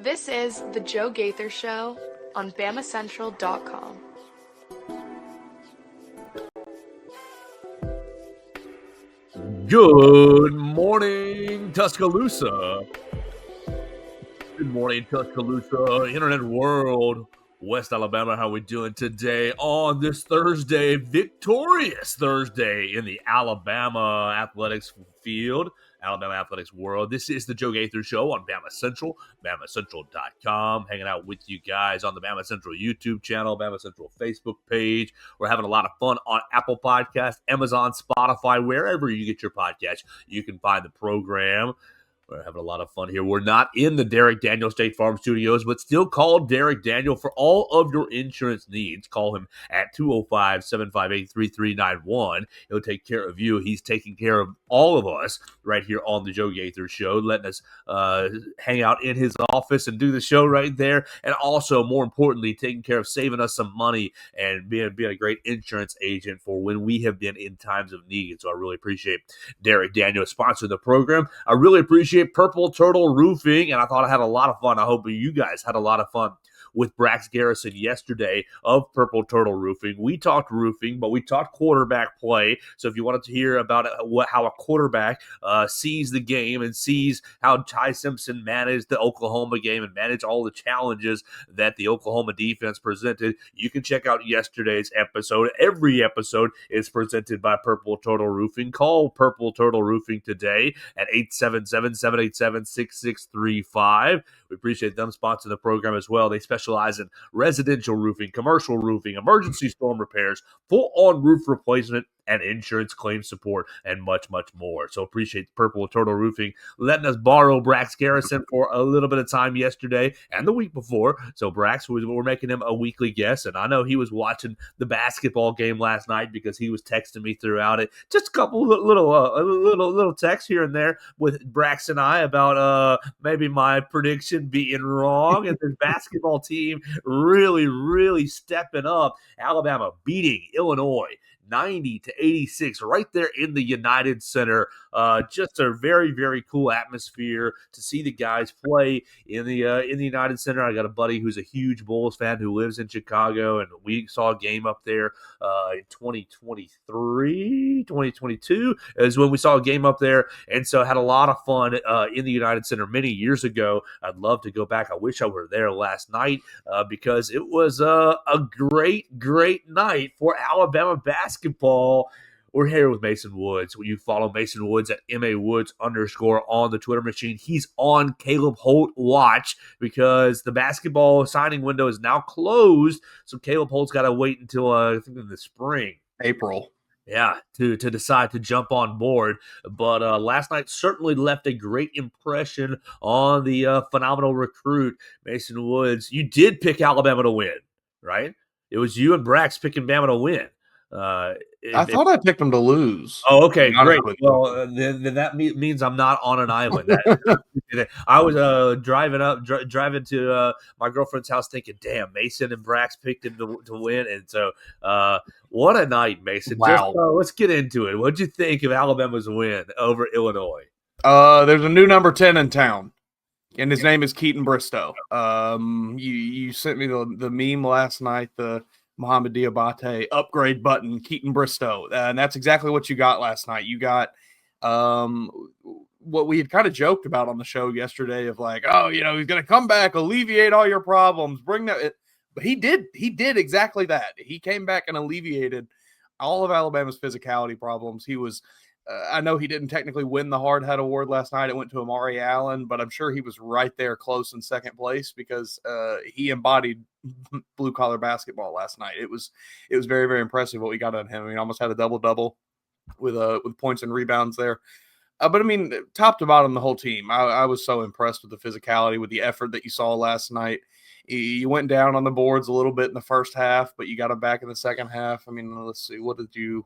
This is The Joe Gaither Show on BamaCentral.com. Good morning, Tuscaloosa. Good morning, Tuscaloosa, Internet World, West Alabama. How we doing today on this Thursday, victorious Thursday in the Alabama athletics field, Alabama athletics world? This is the Joe Gaither Show on Bama Central, BamaCentral.com, hanging out with you guys on the Bama Central YouTube channel, Bama Central Facebook page. We're having a lot of fun on Apple Podcasts, Amazon, Spotify, wherever you get your podcast, you can find the program. We're having a lot of fun here. We're not in the Derek Daniel State Farm Studios, but still call Derek Daniel for all of your insurance needs. Call him at 205-758-3391. He'll take care of you. He's taking care of all of us right here on the Joe Gaither Show, letting us hang out in his office and do the show right there. And also, more importantly, taking care of saving us some money and being a great insurance agent for when we have been in times of need. So I really appreciate Derek Daniel sponsoring the program. I really appreciate Purple Turtle Roofing, and I thought I had a lot of fun. I hope you guys had a lot of fun with Brax Garrison yesterday of Purple Turtle Roofing. We talked roofing, but we talked quarterback play. So if you wanted to hear about how a quarterback sees the game and sees how Ty Simpson managed the Oklahoma game and managed all the challenges that the Oklahoma defense presented, you can check out yesterday's episode. Every episode is presented by Purple Turtle Roofing. Call Purple Turtle Roofing today at 877-787-6635. We appreciate them sponsoring the program as well. They specialize in residential roofing, commercial roofing, emergency storm repairs, full-on roof replacement, and insurance claim support, and much, much more. So appreciate Purple Turtle Roofing letting us borrow Brax Garrison for a little bit of time yesterday and the week before. So Brax, we're making him a weekly guest, and I know he was watching the basketball game last night because he was texting me throughout it. Just a couple little texts here and there with Brax and I about maybe my prediction being wrong, and the basketball team really, really stepping up. Alabama beating Illinois 90-86 right there in the United Center. Just a very, very cool atmosphere to see the guys play in the United Center. I got a buddy who's a huge Bulls fan who lives in Chicago, and we saw a game up there in 2022 is when we saw a game up there, and so had a lot of fun in the United Center many years ago. I'd love to go back. I wish I were there last night because it was a great, great night for Alabama basketball. We're here with Mason Woods. You follow Mason Woods at MAWoods_ on the Twitter machine. He's on Caleb Holt watch because the basketball signing window is now closed. So Caleb Holt's got to wait until I think in the spring. April. Yeah, to decide to jump on board. But last night certainly left a great impression on the phenomenal recruit, Mason Woods. You did pick Alabama to win, right? It was you and Brax picking Bama to win. I thought I picked them to lose. Oh, okay, great. Well, then that means I'm not on an island. I was driving to my girlfriend's house thinking, damn, Mason and Brax picked him to win. And so what a night, Mason. Wow. Just, let's get into it. What'd you think of Alabama's win over Illinois? There's a new number 10 in town, and his name is Keitenn Bristow. You sent me the meme last night, the Mohamed Diabate upgrade button, Keitenn Bristow. And that's exactly what you got last night. You got what we had kind of joked about on the show yesterday of like, oh, he's going to come back, alleviate all your problems, bring that. But he did exactly that. He came back and alleviated all of Alabama's physicality problems. He was, I know he didn't technically win the Hard Hat Award last night. It went to Amari Allen, but I'm sure he was right there close in second place because he embodied blue-collar basketball last night. It was very, very impressive what we got on him. I mean, almost had a double-double with points and rebounds there. But, I mean, top to bottom, the whole team, I was so impressed with the physicality, with the effort that you saw last night. You went down on the boards a little bit in the first half, but you got them back in the second half. I mean, let's see. What did you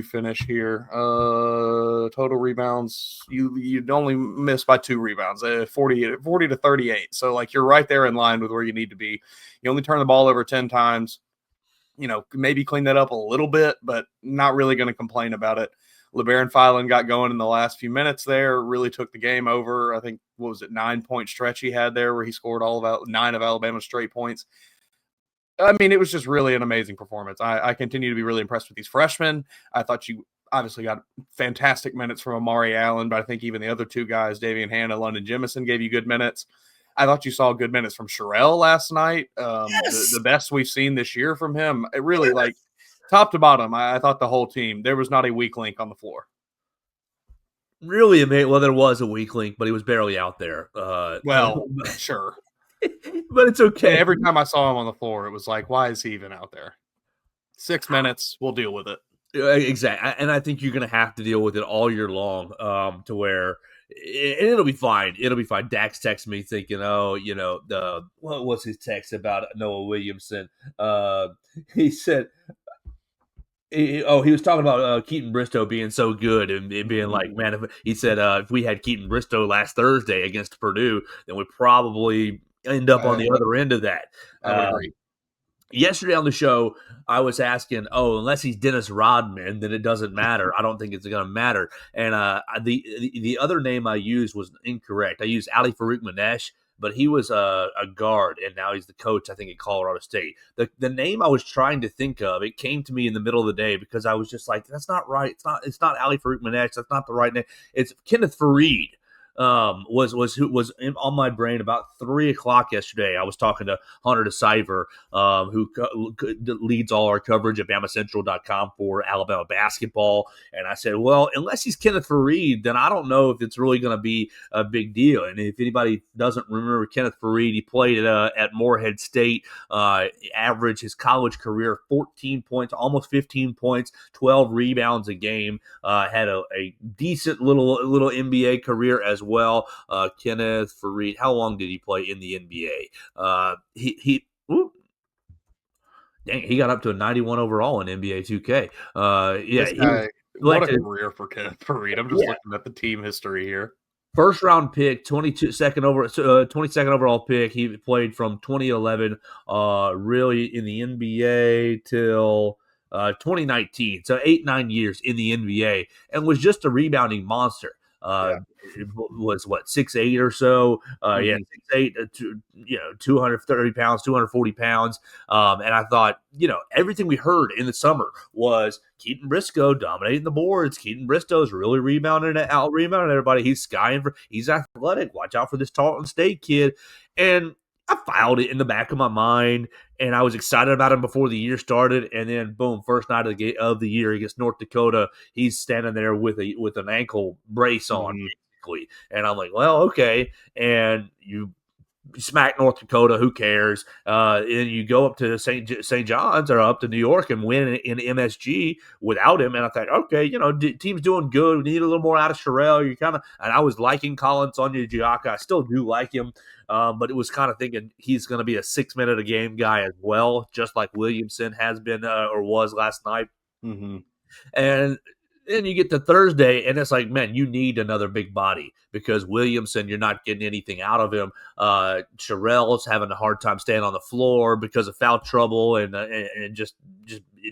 finish here? Total rebounds. You'd only missed by 2 rebounds, 40 to 38. So, like, you're right there in line with where you need to be. You only turn the ball over 10 times. Maybe clean that up a little bit, but not really going to complain about it. LeBaron Filan got going in the last few minutes there, really took the game over. I think, 9-point stretch he had there where he scored all of 9 of Alabama's straight points. I mean, it was just really an amazing performance. I continue to be really impressed with these freshmen. I thought you obviously got fantastic minutes from Amari Allen, but I think even the other two guys, Davian Hanna, London Jemison, gave you good minutes. I thought you saw good minutes from Sherrell last night. The best we've seen this year from him. It really, like, top to bottom, I thought the whole team, there was not a weak link on the floor. Really amazing. Well, there was a weak link, but he was barely out there. Sure. But it's okay. And every time I saw him on the floor, it was like, why is he even out there? 6 minutes, we'll deal with it. Exactly. And I think you're going to have to deal with it all year long, to where it'll be fine. It'll be fine. Dax texted me thinking, what was his text about Noah Williamson? He said, he was talking about Keitenn Bristow being so good and being like, man, he said, if we had Keitenn Bristow last Thursday against Purdue, then we'd probably end up on the other end of that. I would agree. Yesterday on the show, I was asking, unless he's Dennis Rodman, then it doesn't matter. I don't think it's going to matter. And the other name I used was incorrect. I used Ali Farouk Manesh, but he was a guard, and now he's the coach, I think, at Colorado State. The name I was trying to think of, it came to me in the middle of the day because I was just like, that's not right. It's not Ali Farouk Manesh. That's not the right name. It's Kenneth Fareed. Was on my brain about 3:00 yesterday. I was talking to Hunter DeCiver, who leads all our coverage at BamaCentral.com for Alabama basketball. And I said, well, unless he's Kenneth Fareed, then I don't know if it's really going to be a big deal. And if anybody doesn't remember Kenneth Fareed, he played at Morehead State, averaged his college career 14 points, almost 15 points, 12 rebounds a game, had a decent little NBA career as well. Kenneth Fareed, how long did he play in the NBA? He got up to a 91 overall in NBA 2K. What a career for Kenneth Fareed. I'm just looking at the team history here. First round pick, 22nd overall pick. He played from 2011, really in the NBA till 2019. So 8-9 years in the NBA, and was just a rebounding monster. It was 6'8" or so. 6'8", 230 pounds, 240 pounds. And I thought, everything we heard in the summer was Keitenn Bristow dominating the boards. Keitenn Bristow is really rebounding everybody. He's he's athletic. Watch out for this Tarleton State kid. And I filed it in the back of my mind, and I was excited about him before the year started. And then, boom, first night of the year against North Dakota, he's standing there with an ankle brace on, basically. And I'm like, well, okay. And you smack North Dakota, who cares? And you go up to St. John's or up to New York and win in MSG without him. And I thought, okay, team's doing good. We need a little more out of Sherrell. And I was liking Colin Sonia-Giacca. I still do like him. But it was kind of thinking he's going to be a 6-minute a game guy as well, just like Williamson has been or was last night. Mm-hmm. And then you get to Thursday, and it's like, man, you need another big body because Williamson, you're not getting anything out of him. Sherrell's having a hard time staying on the floor because of foul trouble and just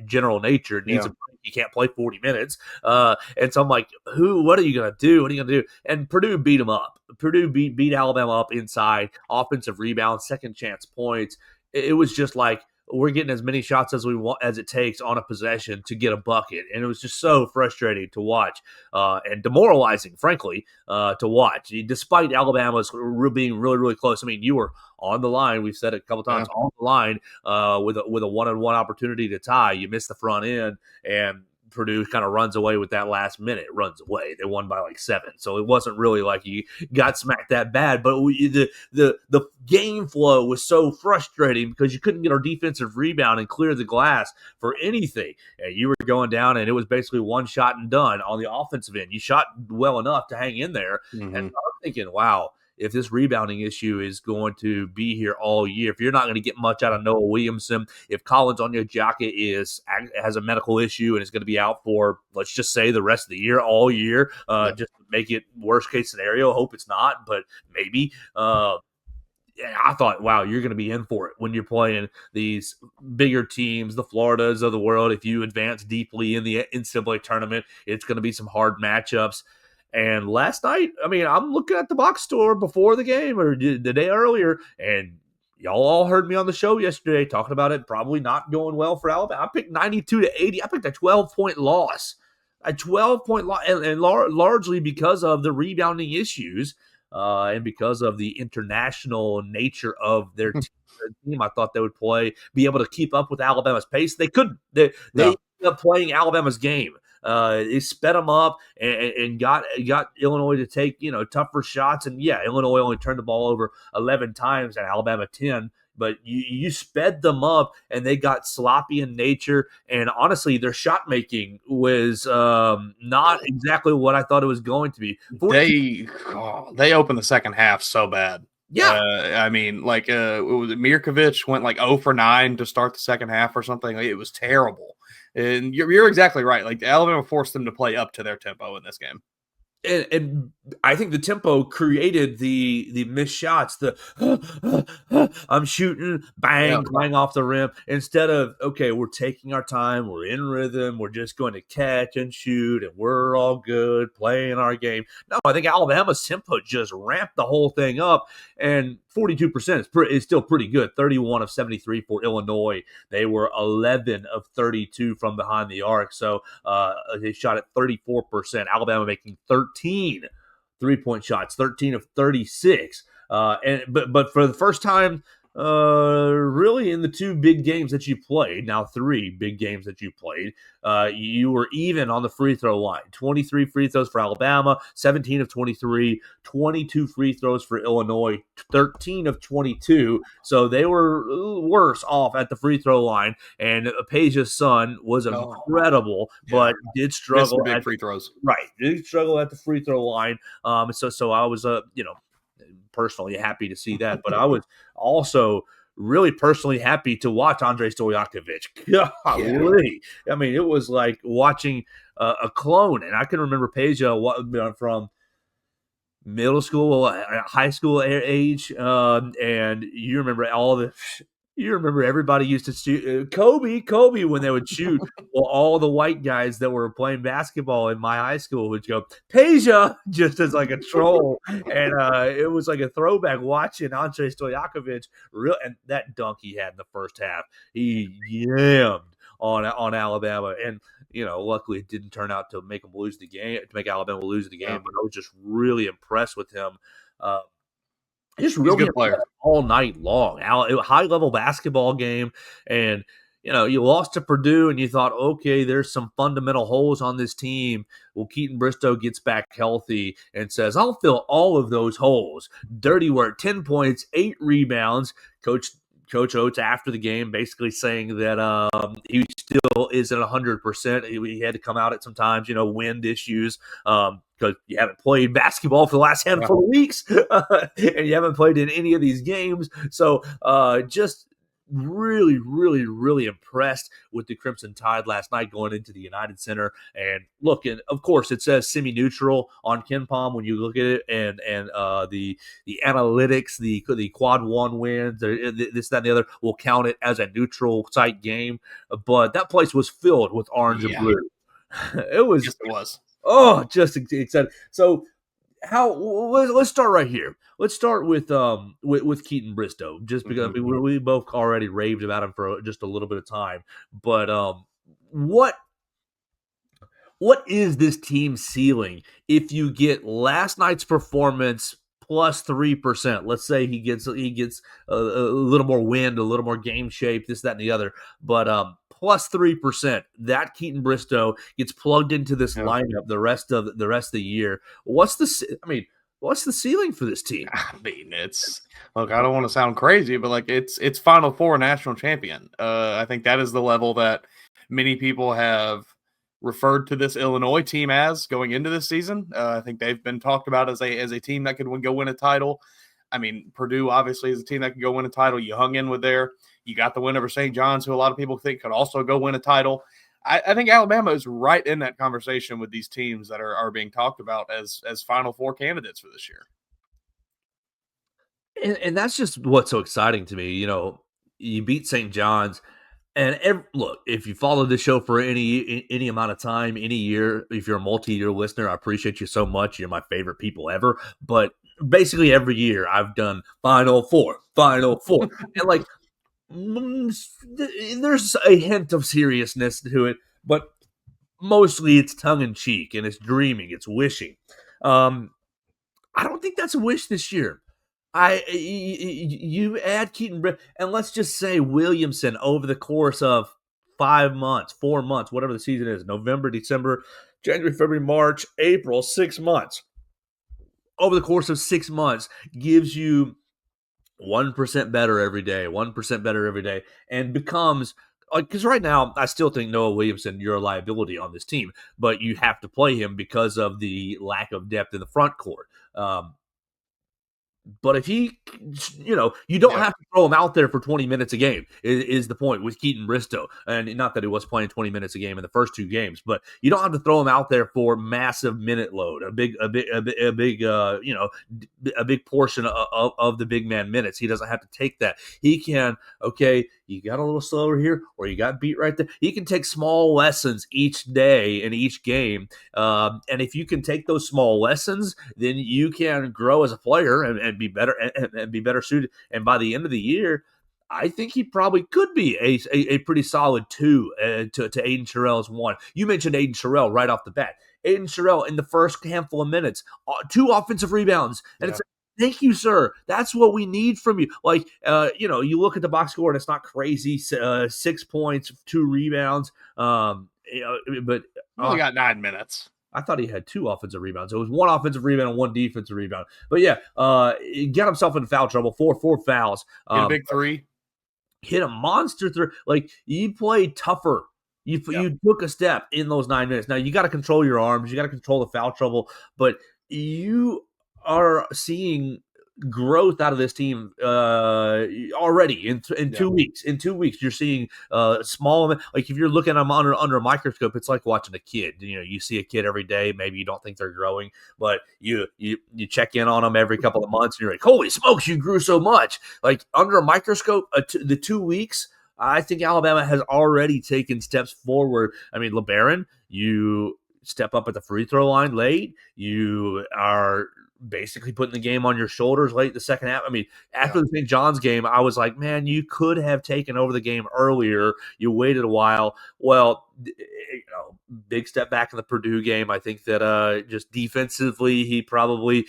general nature. You can't play 40 minutes. And so I'm like, what are you going to do? What are you going to do? And Purdue beat him up. Purdue beat Alabama up inside, offensive rebounds, second chance points. It was just like, we're getting as many shots as we want as it takes on a possession to get a bucket. And it was just so frustrating to watch and demoralizing, frankly, to watch. Despite Alabama's being really, really close. I mean, you were on the line. We've said it a couple times, on the line with a one-on-one opportunity to tie. You missed the front end, and Purdue kind of runs away with that last minute. Runs away. They won by 7. So it wasn't really like you got smacked that bad. But the game flow was so frustrating because you couldn't get our defensive rebound and clear the glass for anything. And you were going down, and it was basically one shot and done on the offensive end. You shot well enough to hang in there. Mm-hmm. And I'm thinking, wow, if this rebounding issue is going to be here all year, if you're not going to get much out of Noah Williamson, if Collins Onyejaka has a medical issue and is going to be out for, let's just say, the rest of the year, all year, just to make it worst case scenario, hope it's not, but maybe. I thought, wow, you're going to be in for it when you're playing these bigger teams, the Floridas of the world. If you advance deeply in the NCAA tournament, it's going to be some hard matchups. And last night, I mean, I'm looking at the box score before the game or the day earlier, and y'all all heard me on the show yesterday talking about it probably not going well for Alabama. I picked 92-80. I picked a 12-point loss. A 12-point loss, and largely because of the rebounding issues and because of the international nature of their team. I thought they would be able to keep up with Alabama's pace. They couldn't. They ended up playing Alabama's game. They sped them up and got Illinois to take tougher shots. And yeah, Illinois only turned the ball over 11 times and Alabama 10. But you sped them up, and they got sloppy in nature. And honestly, their shot making was not exactly what I thought it was going to be. They opened the second half so bad. Yeah, I mean, like Mirkovic went like 0 for 9 to start the second half or something. It was terrible. And you're exactly right. Like Alabama forced them to play up to their tempo in this game. And I think the tempo created the missed shots. I'm shooting, bang off the rim. Instead of, okay, we're taking our time, we're in rhythm, we're just going to catch and shoot, and we're all good playing our game. No, I think Alabama's tempo just ramped the whole thing up, and 42% is still pretty good. 31 of 73 for Illinois. They were 11 of 32 from behind the arc, so they shot at 34%. Alabama making 13 3-point shots, 13 of 36. But for the first time, really in the two big games that you played, now 3 big games that you played, you were even on the free throw line. 23 free throws for Alabama, 17 of 23, 22 free throws for Illinois, 13 of 22. So they were worse off at the free throw line. And Peja's son was incredible, but did struggle at free throws. Right, did struggle at the free throw line. So I was personally happy to see that, but I was also really personally happy to watch Andre Stojakovic. Golly. I mean, it was like watching a clone, and I can remember Peja from middle school, high school age, and you remember you remember everybody used to shoot Kobe when they would shoot. Well, all the white guys that were playing basketball in my high school would go, Peja, just as like a troll. And it was like a throwback watching Andre Stojakovic. And that dunk he had in the first half, he yammed on Alabama. And, luckily it didn't turn out to make them lose the game, to make Alabama lose the game. But I was just really impressed with him. Just really good player all night long. High level basketball game, and you lost to Purdue, and you thought, okay, there's some fundamental holes on this team. Well, Keitenn Bristow gets back healthy and says, "I'll fill all of those holes." Dirty work, 10 points, 8 rebounds. Coach Oates after the game basically saying that he still isn't 100%. He had to come out at some times, wind issues, because you haven't played basketball for the last handful of weeks, and you haven't played in any of these games. So just really, really, really impressed with the Crimson Tide last night going into the United Center. And look, and of course it says semi-neutral on KenPom when you look at it, and the analytics, the quad 1 wins, this, that, and the other will count it as a neutral site game. But that place was filled with orange and blue. It was. Yes, it was. Oh, just excited. So let's start right here. Let's start with Keitenn Bristow, just because we both already raved about him for just a little bit of time. But what is this team's ceiling if you get last night's performance plus 3%? Let's say he gets a little more wind, a little more game shape, this, that, and the other. But plus 3%, that Keitenn Bristow gets plugged into this lineup the rest of the year. What's the ceiling for this team? I mean, look, I don't want to sound crazy, but like it's Final Four national champion. I think that is the level that many people have referred to this Illinois team as going into this season. I think they've been talked about as a team that could go win a title. I mean, Purdue obviously is a team that could go win a title. You hung in with there. You got the win over St. John's, who a lot of people think could also go win a title. I think Alabama is right in that conversation with these teams that are being talked about as Final Four candidates for this year. And that's just what's so exciting to me. You beat St. John's, and look, if you follow this show for any amount of time, any year, if you're a multi-year listener, I appreciate you so much. You're my favorite people ever. But basically every year I've done Final Four, and like there's a hint of seriousness to it, but mostly it's tongue in cheek and it's dreaming, it's wishing. I don't think that's a wish this year. You add Keitenn, and let's just say Williamson over the course of 5 months, 4 months, whatever the season is, November, December, January, February, March, April, 6 months. Over the course of 6 months gives you 1% better every day, 1% better every day, and becomes because right now I still think Noah Williamson, you're a liability on this team, but you have to play him because of the lack of depth in the front court. But if you don't have to throw him out there for 20 minutes a game is the point with Keitenn Bristow. And not that he was playing 20 minutes a game in the first 2 games, but you don't have to throw him out there for massive minute load, a big portion of the big man minutes. He doesn't have to take that. He can, okay, you got a little slower here or you got beat right there. He can take small lessons each day in each game. And if you can take those small lessons, then you can grow as a player and be better and be better suited. And by the end of the year, I think he probably could be a pretty solid 2 to Aiden Sherrell's 1. You mentioned Aiden Sherrell right off the bat. Aiden Sherrell in the first handful of minutes, 2 offensive rebounds. And it's thank you, sir. That's what we need from you. Like, you look at the box score and it's not crazy. 6 points, 2 rebounds. But he only got 9 minutes. I thought he had 2 offensive rebounds. It was 1 offensive rebound and 1 defensive rebound. But he got himself in foul trouble. 4 fouls. Hit a big 3. Hit a monster 3. Like, you played tougher. You took a step in those 9 minutes. Now, you got to control your arms. You got to control the foul trouble. But you are seeing growth out of this team already in 2 weeks. In 2 weeks, you're seeing small, like if you're looking at them under a microscope, it's like watching a kid. You see a kid every day. Maybe you don't think they're growing, but you check in on them every couple of months, and you're like, holy smokes, you grew so much. Like under a microscope, the 2 weeks, I think Alabama has already taken steps forward. I mean, LeBaron, you step up at the free throw line late. You are basically putting the game on your shoulders late in the second half. I mean, after the St. John's game, I was like, man, you could have taken over the game earlier. You waited a while. Well, big step back in the Purdue game. I think that just defensively, he probably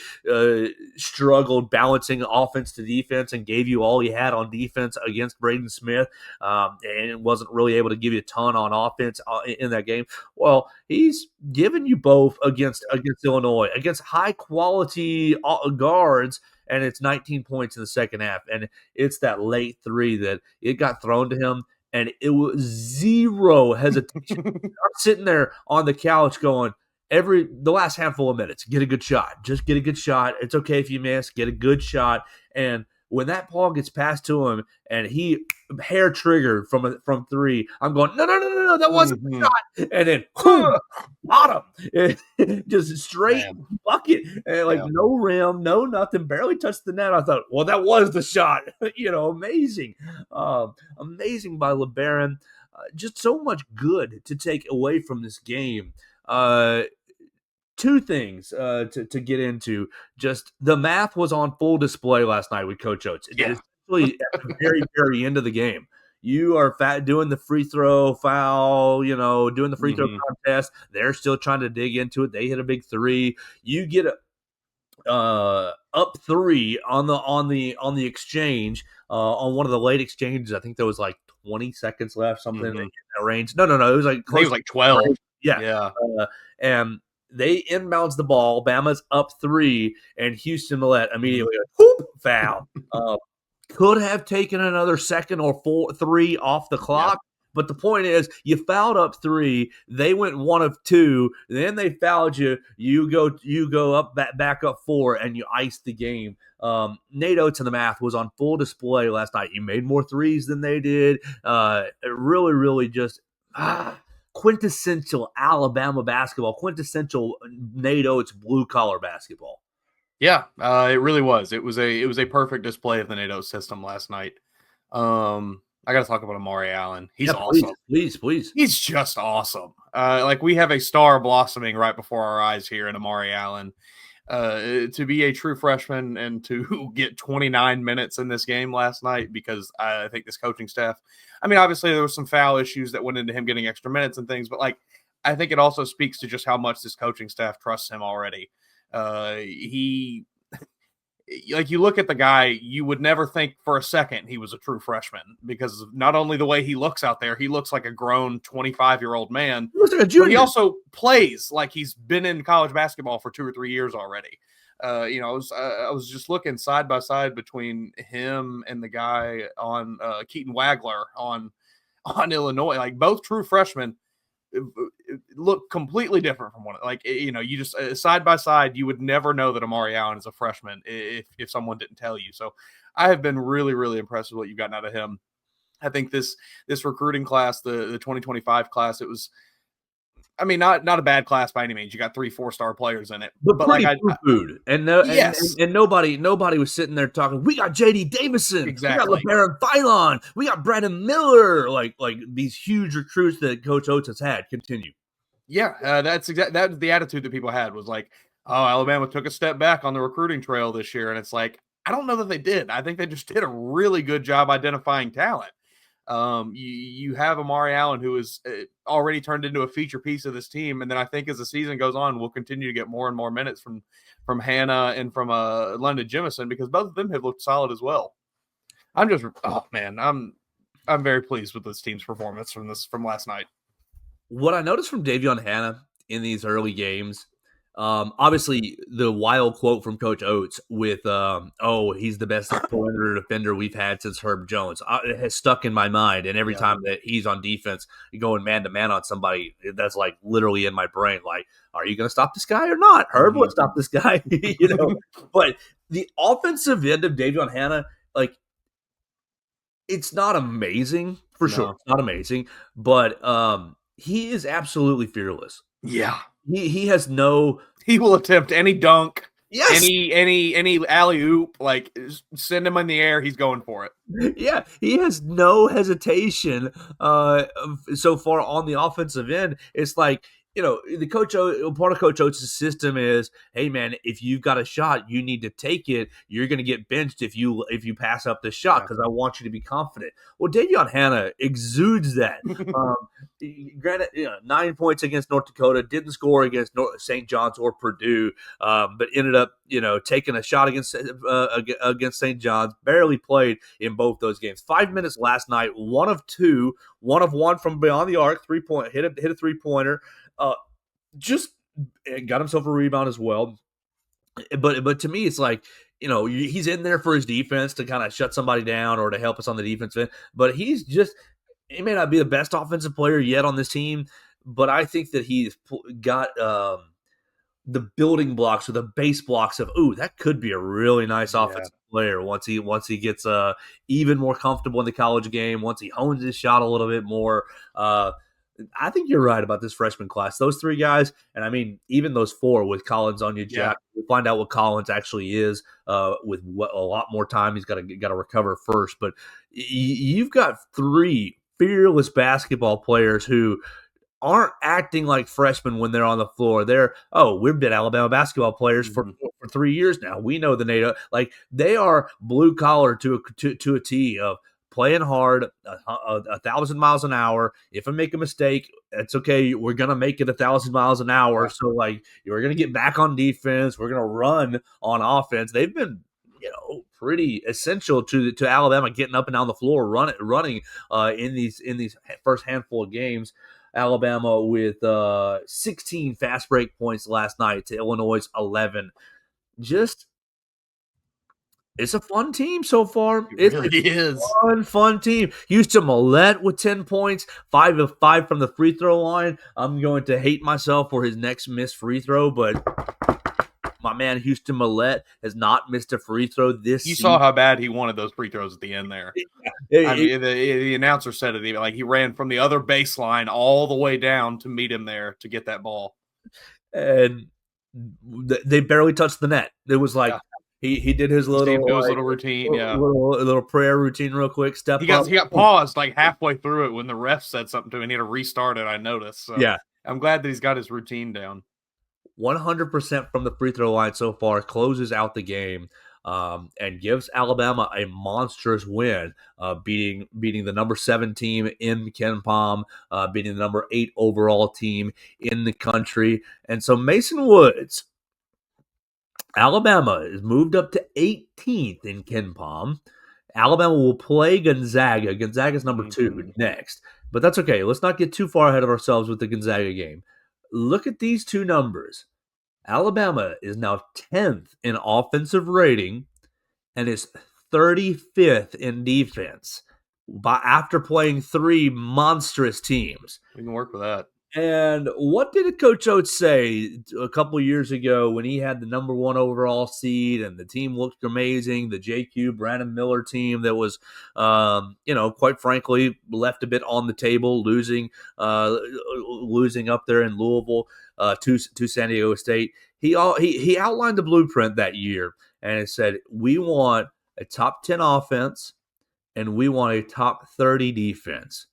struggled balancing offense to defense and gave you all he had on defense against Braden Smith, and wasn't really able to give you a ton on offense in that game. Well, he's given you both against Illinois, against high quality guards, and it's 19 points in the second half. And it's that late 3 that it got thrown to him, and it was zero hesitation. I'm sitting there on the couch going, the last handful of minutes, get a good shot. Just get a good shot. It's okay if you miss. Get a good shot. And when that ball gets passed to him and he hair triggered from 3, I'm going, no, that wasn't the shot. And then bottom, just straight bucket, and no rim, no nothing, barely touched the net. I thought, well, that was the shot. Amazing, amazing by LeBaron. Just so much good to take away from this game. 2 things to get into. Just the math was on full display last night with Coach Oates. Especially at the very, very end of the game. You are doing the free throw foul, doing the free throw contest. They're still trying to dig into it. They hit a big 3. You get up 3 on the exchange, on one of the late exchanges. I think there was like 20 seconds left, something in that range. No, it was like close. I think it was like 12. Yeah. And they inbounds the ball. Bama's up 3, and Houston Millette immediately foul. Could have taken another second or 3 off the clock. But the point is, you fouled up 3. They went 1 of 2. Then they fouled you. You go up back up 4, and you ice the game. Nate Oates in the math was on full display last night. You made more 3s than they did. Really, really just quintessential Alabama basketball. Quintessential Nate Oates blue collar basketball. Yeah, it really was. It was a perfect display of the NATO system last night. I got to talk about Amari Allen. He's Yeah, please, awesome. please. He's just awesome. Like we have a star blossoming right before our eyes here in Amari Allen. To be a true freshman and to get 29 minutes in this game last night, because I think this coaching staff, I mean, obviously there were some foul issues that went into him getting extra minutes and things, but like, I think it also speaks to just how much this coaching staff trusts him already. He like you look at the guy, you would never think for a second he was a true freshman because not only the way he looks out there, he looks like a grown 25-year-old man, He looks like a but he junior. also plays like he's been in college basketball for 2 or 3 years already. I was just looking side by side between him and the guy on Keaton Wagler on Illinois, like both true freshmen look completely different from one. Like, you just side by side, you would never know that Amari Allen is a freshman if someone didn't tell you. So I have been really, really impressed with what you've gotten out of him. I think this recruiting class, the 2025 class, it was, I mean, not a bad class by any means. You got 3 4-star players in it, But but like pretty food, and yes, and nobody was sitting there talking. We got J.D. Davison, exactly. we got LeBaron Philon, we got Brandon Miller, like these huge recruits that Coach Oates has had. Continue. Yeah, that's the attitude that people had was like, oh, Alabama took a step back on the recruiting trail this year, and it's like, I don't know that they did. I think they just did a really good job identifying talent. You have Amari Allen, who is already turned into a feature piece of this team, and then I think as the season goes on, we'll continue to get more and more minutes from Hannah and from London Jemison, because both of them have looked solid as well. I'm very pleased with this team's performance from last night. What I noticed from Davion Hannah in these early games, obviously the wild quote from Coach Oates with, he's the best perimeter defender we've had since Herb Jones. It has stuck in my mind, and every time that he's on defense, going man-to-man on somebody, that's like literally in my brain, like, are you going to stop this guy or not? Herb would stop this guy, But the offensive end of Davion Hannah, like, it's not amazing, for sure. It's not amazing, but he is absolutely fearless. Yeah. He has no. He will attempt any dunk, Yes. any alley oop, like send him in the air. He's going for it. Yeah, he has no hesitation. So far on the offensive end, it's like, the part of Coach Oates' system is, hey man, if you've got a shot, you need to take it. You're going to get benched if you pass up the shot, because I want you to be confident. Well, Davion Hannah exudes that. Granted, 9 points against North Dakota, didn't score against St. John's or Purdue, but ended up taking a shot against St. John's. Barely played in both those games. 5 minutes last night, 1 of 2, 1 of 1 from beyond the arc, 3-point hit a 3-pointer. Just got himself a rebound as well. But to me, it's like, he's in there for his defense to kind of shut somebody down or to help us on the defense end. But he may not be the best offensive player yet on this team, but I think that he's got the building blocks or the base blocks of, that could be a really nice offensive player once he gets even more comfortable in the college game, once he hones his shot a little bit more. I think you're right about this freshman class. Those 3 guys, and I mean, even those 4 with Collins on you, Jack. We'll find out what Collins actually is with a lot more time. He's got to recover first. But you've got 3 fearless basketball players who aren't acting like freshmen when they're on the floor. We've been Alabama basketball players for 3 years now. We know the NATO. Like, they are blue collar to a T of playing hard, 1,000 miles an hour. If I make a mistake, it's okay. We're going to make it 1,000 miles an hour. So, like, we're going to get back on defense. We're going to run on offense. They've been, pretty essential to Alabama getting up and down the floor, running in these first handful of games. Alabama with 16 fast break points last night to Illinois' 11. It's a fun team so far. It really is. Fun team. Houston Millette with 10 points, 5 of 5 from the free throw line. I'm going to hate myself for his next missed free throw, but my man Houston Millette has not missed a free throw this season. You saw how bad he wanted those free throws at the end there. The announcer said it, like he ran from the other baseline all the way down to meet him there to get that ball. And they barely touched the net. It was like he did his little routine, little prayer routine real quick. He got paused like halfway through it when the ref said something to him. He had to restart it. I noticed. So yeah, I'm glad that he's got his routine down. 100% from the free throw line so far, closes out the game. And gives Alabama a monstrous win, beating the number 7 team in KenPom, beating the number 8 overall team in the country. And so Mason Woods, Alabama is moved up to 18th in KenPom. Alabama will play Gonzaga. Gonzaga's number 2 next. But that's okay. Let's not get too far ahead of ourselves with the Gonzaga game. Look at these two numbers. Alabama is now 10th in offensive rating and is 35th in defense after playing 3 monstrous teams. We can work with that. And what did Coach Oates say a couple years ago when he had the number 1 overall seed and the team looked amazing, the JQ Brandon Miller team that was, quite frankly, left a bit on the table, losing up there in Louisville to San Diego State. He outlined the blueprint that year, and it said, we want a top 10 offense and we want a top 30 defense.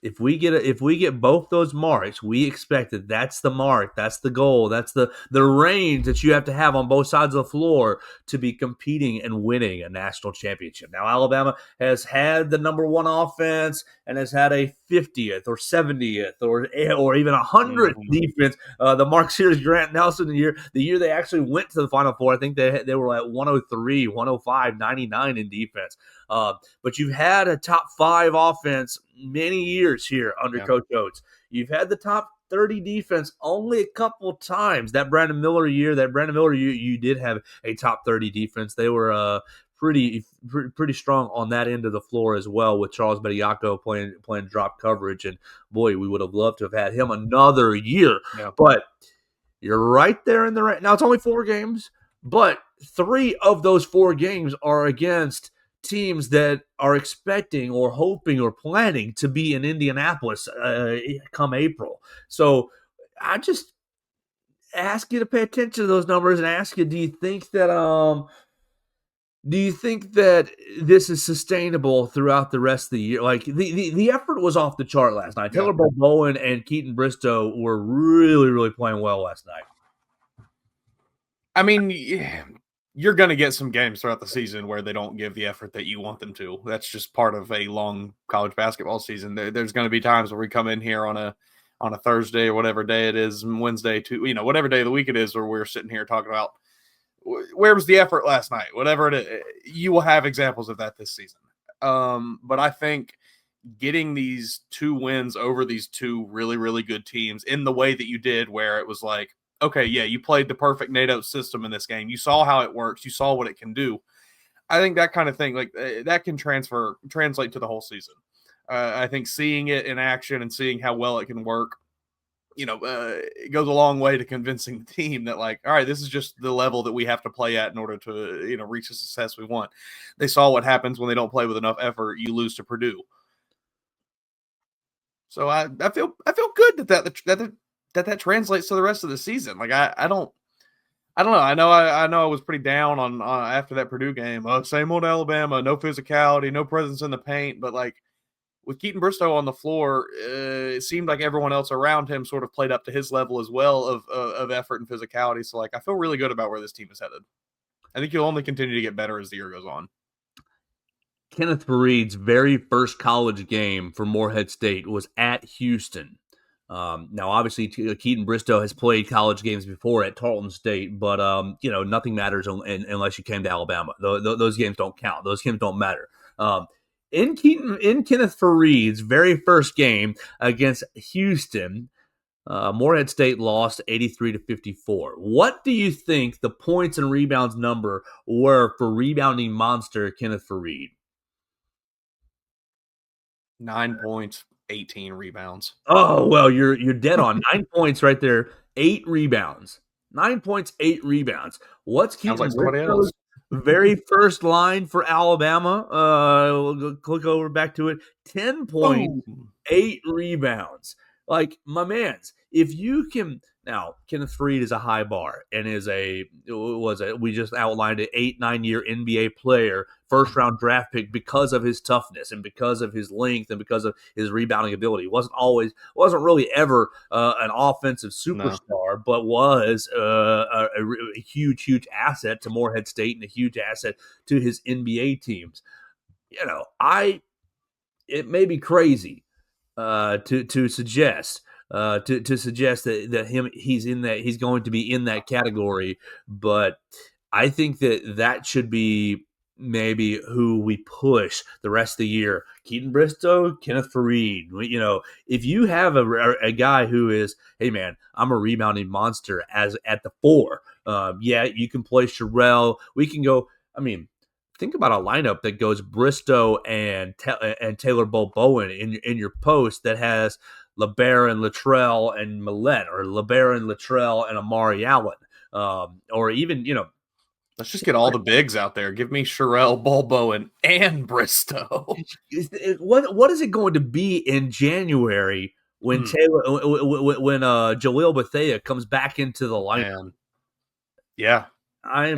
If we get both those marks, we expect that that's the mark, that's the goal, that's the range that you have to have on both sides of the floor to be competing and winning a national championship. Now, Alabama has had the number 1 offense and has had a 50th or 70th or even 100th defense. The Mark Sears Grant Nelson the year they actually went to the Final Four, I think they were at 103, 105, 99 in defense. But you've had a top 5 offense many years here under Coach Oates. You've had the top 30 defense only a couple times. That Brandon Miller year, you did have a top 30 defense. They were pretty strong on that end of the floor as well, with Charles Bediako playing drop coverage. And boy, we would have loved to have had him another year. Yeah. But you're right there in the right. Now it's only 4 games, but 3 of those 4 games are against teams that are expecting or hoping or planning to be in Indianapolis come April. So I just ask you to pay attention to those numbers and ask you, do you think that this is sustainable throughout the rest of the year? Like the effort was off the chart last night. Taylor Bowen and Keitenn Bristow were really, really playing well last night. I mean, you're going to get some games throughout the season where they don't give the effort that you want them to. That's just part of a long college basketball season. There's going to be times where we come in here on a Thursday or whatever day it is, Wednesday, whatever day of the week it is, where we're sitting here talking about where was the effort last night, whatever it is. You will have examples of that this season. But I think getting these 2 wins over these 2 really, really good teams in the way that you did, where it was like, okay, yeah, you played the perfect NATO system in this game. You saw how it works. You saw what it can do. I think that kind of thing, like that can translate to the whole season. I think seeing it in action and seeing how well it can work, it goes a long way to convincing the team that, like, all right, this is just the level that we have to play at in order to, reach the success we want. They saw what happens when they don't play with enough effort. You lose to Purdue. So I feel good that translates to the rest of the season. Like I don't know. I know I was pretty down on after that Purdue game. Same old Alabama, no physicality, no presence in the paint. But like with Keitenn Bristow on the floor, it seemed like everyone else around him sort of played up to his level as well of effort and physicality. So like I feel really good about where this team is headed. I think he'll only continue to get better as the year goes on. Kenneth Faried's very first college game for Morehead State was at Houston. Now, obviously, Keitenn Bristow has played college games before at Tarleton State, but nothing matters unless you came to Alabama. Those games don't count. Those games don't matter. In Kenneth Faried's very first game against Houston, Morehead State lost 83-54. What do you think the points and rebounds number were for rebounding monster Kenneth Faried? 9 points. 18 rebounds. Oh, well, you're dead on. 9 points right there, 8 rebounds. 9 points, 8 rebounds. What's Keitenn Bristow's very first line for Alabama? We'll click over back to it. 10 points, 8 rebounds. Like, my man's, if you can now, Kenneth Faried is a high bar and we just outlined an 8-9 year NBA player, first round draft pick because of his toughness and because of his length and because of his rebounding ability. Wasn't really ever an offensive superstar, but was a huge asset to Morehead State and a huge asset to his NBA teams. It may be crazy to suggest that he's going to be in that category, but I think that should be maybe who we push the rest of the year. Keitenn Bristow, Kenneth Faried. If you have a guy who is, hey man, I'm a rebounding monster as at the 4. You can play Sherrell. We can go. I mean, think about a lineup that goes Bristow and Taylor Bowen in your post that has LeBaron, Latrell, and Millette, or LeBaron, Latrell, and Amari Allen, or even let's just get all the bigs out there. Give me Sherrell, Bowen, and Bristow. What is it going to be in January when Jaleel Bethea comes back into the lineup? Man. Yeah, I'm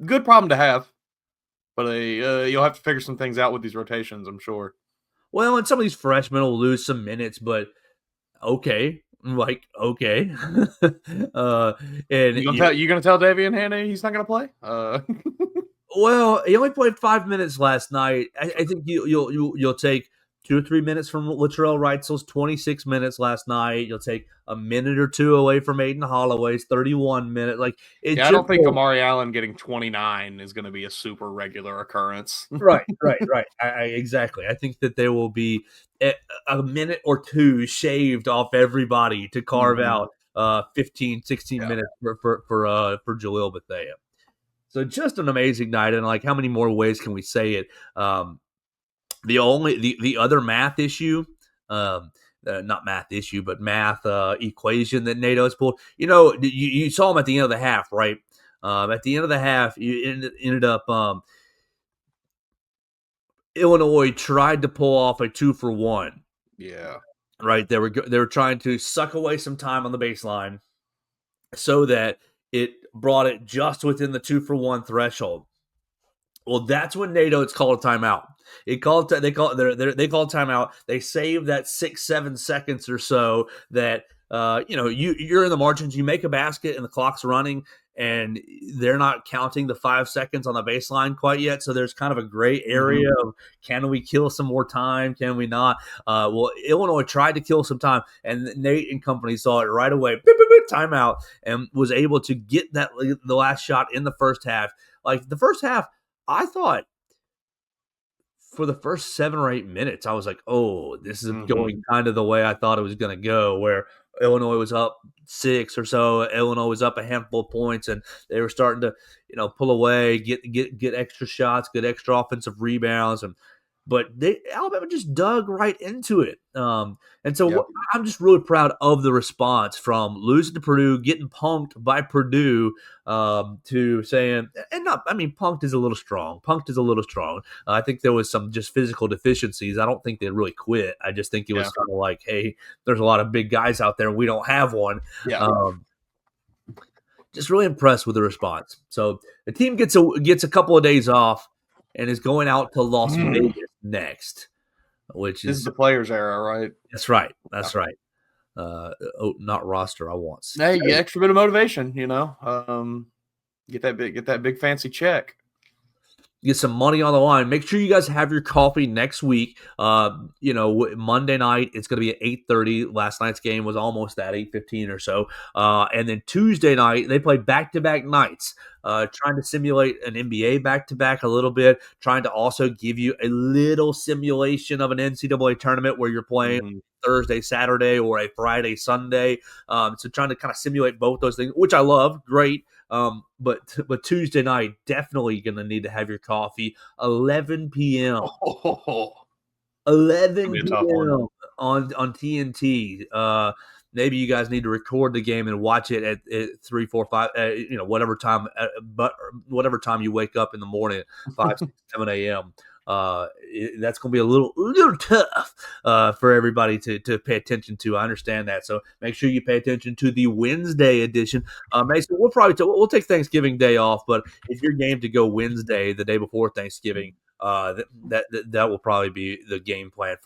good problem to have. But you'll have to figure some things out with these rotations, I'm sure. Well, and some of these freshmen will lose some minutes, but okay. And you gonna tell Davian Haney he's not gonna play? Well, he only played 5 minutes last night. I think you'll take 2 or 3 minutes from Latrell Wrightsel's 26 minutes last night. You'll take a minute or two away from Aiden Holloway's 31 minutes. I don't think Amari Allen getting 29 is going to be a super regular occurrence. Right. Exactly. I think that there will be a minute or two shaved off everybody to carve out 15, 16 minutes for Jaleel Bethea. So just an amazing night, and how many more ways can we say it? The other math issue, not math issue, but math equation that NATO has pulled. You saw him at the end of the half, right? At the end of the half, you ended up Illinois tried to pull off a 2-for-1. Yeah, right. They were trying to suck away some time on the baseline so that it brought it just within the 2-for-1 threshold. Well, that's when NATO called a timeout. They called timeout. They saved that 6-7 seconds or so that you're in the margins. You make a basket and the clock's running, and they're not counting the 5 seconds on the baseline quite yet. So there's kind of a gray area of, can we kill some more time? Can we not? Well, Illinois tried to kill some time, and Nate and company saw it right away. Timeout, and was able to get the last shot in the first half. The first half, I thought for the first 7 or 8 minutes, I was like, oh, this is going kind of the way I thought it was going to go, where Illinois was up 6 or so. Illinois was up a handful of points, and they were starting to, pull away, get extra shots, get extra offensive rebounds, but Alabama just dug right into it. And so I'm just really proud of the response from losing to Purdue, getting punked by Purdue, to saying, punked is a little strong. I think there was some just physical deficiencies. I don't think they really quit. I just think it was kind of like, hey, there's a lot of big guys out there, and we don't have one. Yeah. Just really impressed with the response. So the team gets a couple of days off and is going out to Las Vegas next, which is the players' era, right? That's right. Not roster. I want. Hey, extra bit of motivation, get that big fancy check. Get some money on the line. Make sure you guys have your coffee next week. Monday night, it's going to be at 8:30. Last night's game was almost at 8:15 or so. And then Tuesday night, they play back-to-back nights, trying to simulate an NBA back-to-back a little bit, trying to also give you a little simulation of an NCAA tournament where you're playing Thursday, Saturday, or a Friday, Sunday. So trying to kind of simulate both those things, which I love. Great. But Tuesday night, definitely going to need to have your coffee. 11 p.m. 11 p.m. on TNT. Maybe you guys need to record the game and watch it at 3, 4, 5, whatever time, but whatever time you wake up in the morning, 5, 6, 7 a.m. That's going to be a little tough for everybody to pay attention to. I understand that. So make sure you pay attention to the Wednesday edition. Mason, we'll take Thanksgiving Day off, but if you're game to go Wednesday, the day before Thanksgiving, that will probably be the game plan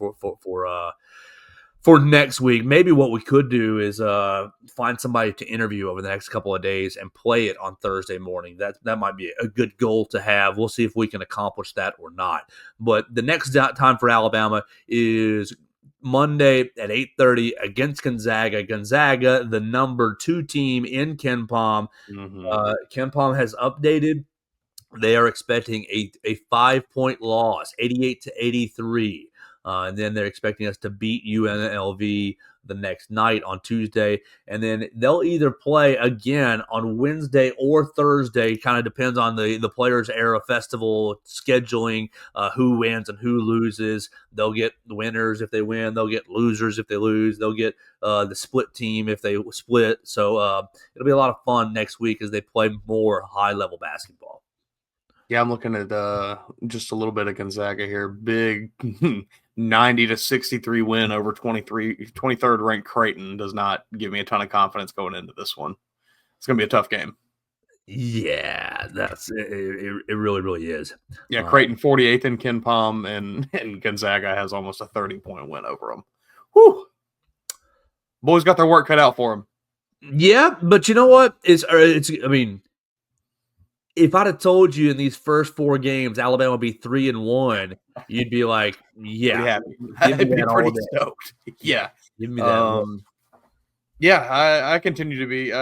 for next week. Maybe what we could do is find somebody to interview over the next couple of days and play it on Thursday morning. That might be a good goal to have. We'll see if we can accomplish that or not. But the next time for Alabama is Monday at 8:30 against Gonzaga. Gonzaga, the number 2 team in KenPom. KenPom has updated. They are expecting a 5-point loss, 88-83. And then they're expecting us to beat UNLV the next night on Tuesday. And then they'll either play again on Wednesday or Thursday. Kind of depends on the Players Era Festival scheduling, who wins and who loses. They'll get the winners if they win. They'll get losers if they lose. They'll get the split team if they split. So it'll be a lot of fun next week as they play more high-level basketball. Yeah, I'm looking at just a little bit of Gonzaga here. Big 90-63 win over 23rd ranked Creighton does not give me a ton of confidence going into this one. It's going to be a tough game. Yeah, it really, really is. Yeah, Creighton 48th in KenPom, and Gonzaga has almost a 30-point win over them. Whew. Boys got their work cut out for them. Yeah, but you know what? I mean, if I'd have told you in these first 4 games Alabama would be 3-1, you'd be like, "Yeah, I'd be pretty stoked." Yeah, give me that. Yeah, I continue to be.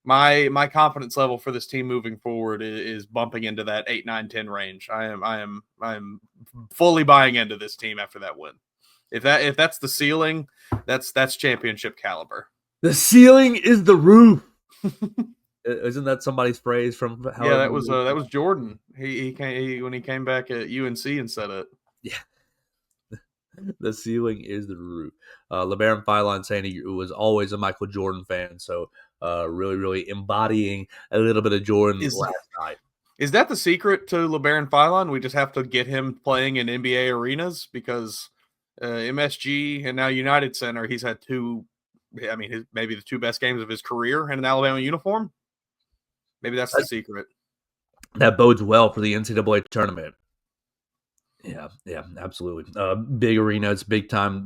My confidence level for this team moving forward is bumping into that 8, 9, 10 range. I'm fully buying into this team after that win. If that's the ceiling, that's championship caliber. The ceiling is the roof. Isn't that somebody's phrase from? Yeah, that was Jordan. He when he came back at UNC and said it. Yeah, the ceiling is the roof. LeBaron Philon saying he was always a Michael Jordan fan, so really, really embodying a little bit of Jordan last night. Is that the secret to LeBaron Philon? We just have to get him playing in NBA arenas because MSG and now United Center, he's had 2. I mean, maybe the 2 best games of his career in an Alabama uniform. Maybe that's the secret. That bodes well for the NCAA tournament. Yeah, absolutely. Big arenas, big time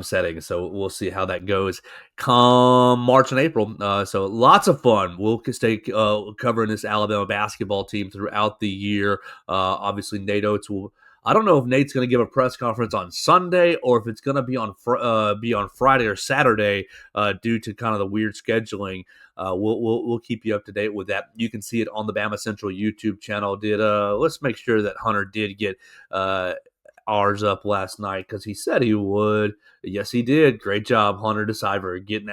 setting. So we'll see how that goes come March and April. So lots of fun. We'll stay covering this Alabama basketball team throughout the year. Obviously, Nate Oates will. I don't know if Nate's going to give a press conference on Sunday or if it's going to be on Friday or Saturday due to kind of the weird scheduling. We'll keep you up to date with that. You can see it on the Bama Central YouTube channel. Let's make sure that Hunter did get ours up last night because he said he would. Yes, he did. Great job, Hunter DeCiver, getting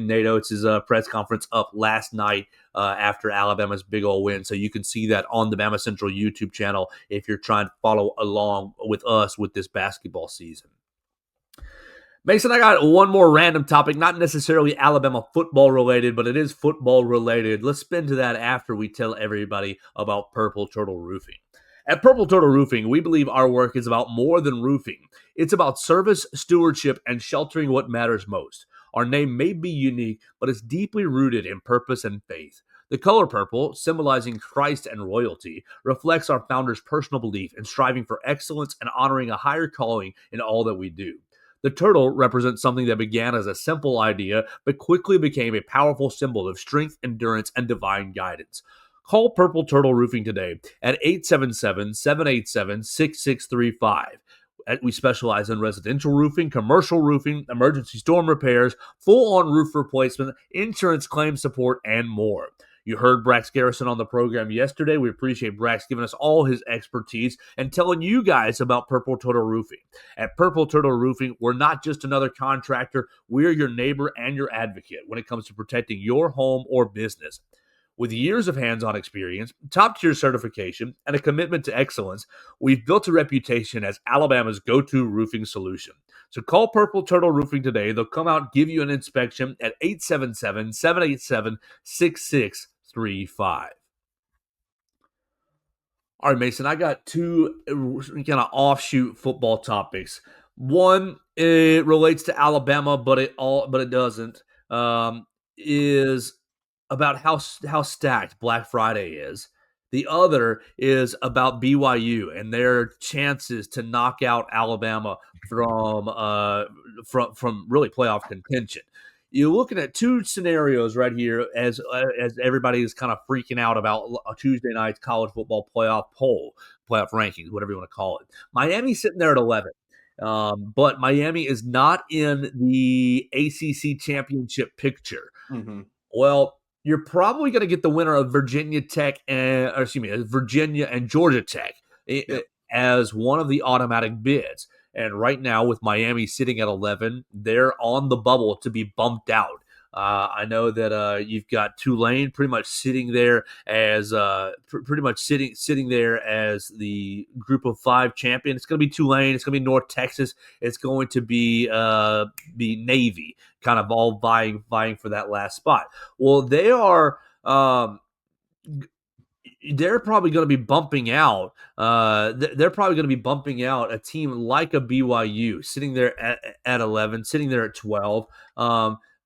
Nate Oates' press conference up last night after Alabama's big old win. So you can see that on the Bama Central YouTube channel if you're trying to follow along with us with this basketball season. Mason, I got one more random topic, not necessarily Alabama football related, but it is football related. Let's spin to that after we tell everybody about Purple Turtle Roofing. At Purple Turtle Roofing, we believe our work is about more than roofing. It's about service, stewardship, and sheltering what matters most. Our name may be unique, but it's deeply rooted in purpose and faith. The color purple, symbolizing Christ and royalty, reflects our founder's personal belief in striving for excellence and honoring a higher calling in all that we do. The turtle represents something that began as a simple idea, but quickly became a powerful symbol of strength, endurance, and divine guidance. Call Purple Turtle Roofing today at 877-787-6635. We specialize in residential roofing, commercial roofing, emergency storm repairs, full-on roof replacement, insurance claim support, and more. You heard Brax Garrison on the program yesterday. We appreciate Brax giving us all his expertise and telling you guys about Purple Turtle Roofing. At Purple Turtle Roofing, we're not just another contractor. We're your neighbor and your advocate when it comes to protecting your home or business. With years of hands-on experience, top-tier certification, and a commitment to excellence, we've built a reputation as Alabama's go-to roofing solution. So call Purple Turtle Roofing today. They'll come out and give you an inspection at 877-787-6635. All right, Mason, I got two kind of offshoot football topics. One, it relates to Alabama, but it doesn't. Is about how stacked Black Friday is. The other is about BYU and their chances to knock out Alabama from really playoff contention. You're looking at two scenarios right here as everybody is kind of freaking out about Tuesday night's college football playoff rankings, whatever you want to call it. Miami's sitting there at 11. But Miami is not in the ACC championship picture. Mm-hmm. Well, you're probably going to get the winner of Virginia and Georgia Tech as one of the automatic bids. And right now, with Miami sitting at 11, they're on the bubble to be bumped out. I know that you've got Tulane pretty much sitting there as sitting there as the Group of 5 champion. It's going to be Tulane. It's going to be North Texas. It's going to be Navy, kind of all vying for that last spot. Well, they are. They're probably going to be bumping out. They're probably going to be bumping out a team like a BYU, sitting there at 11, sitting there at 12.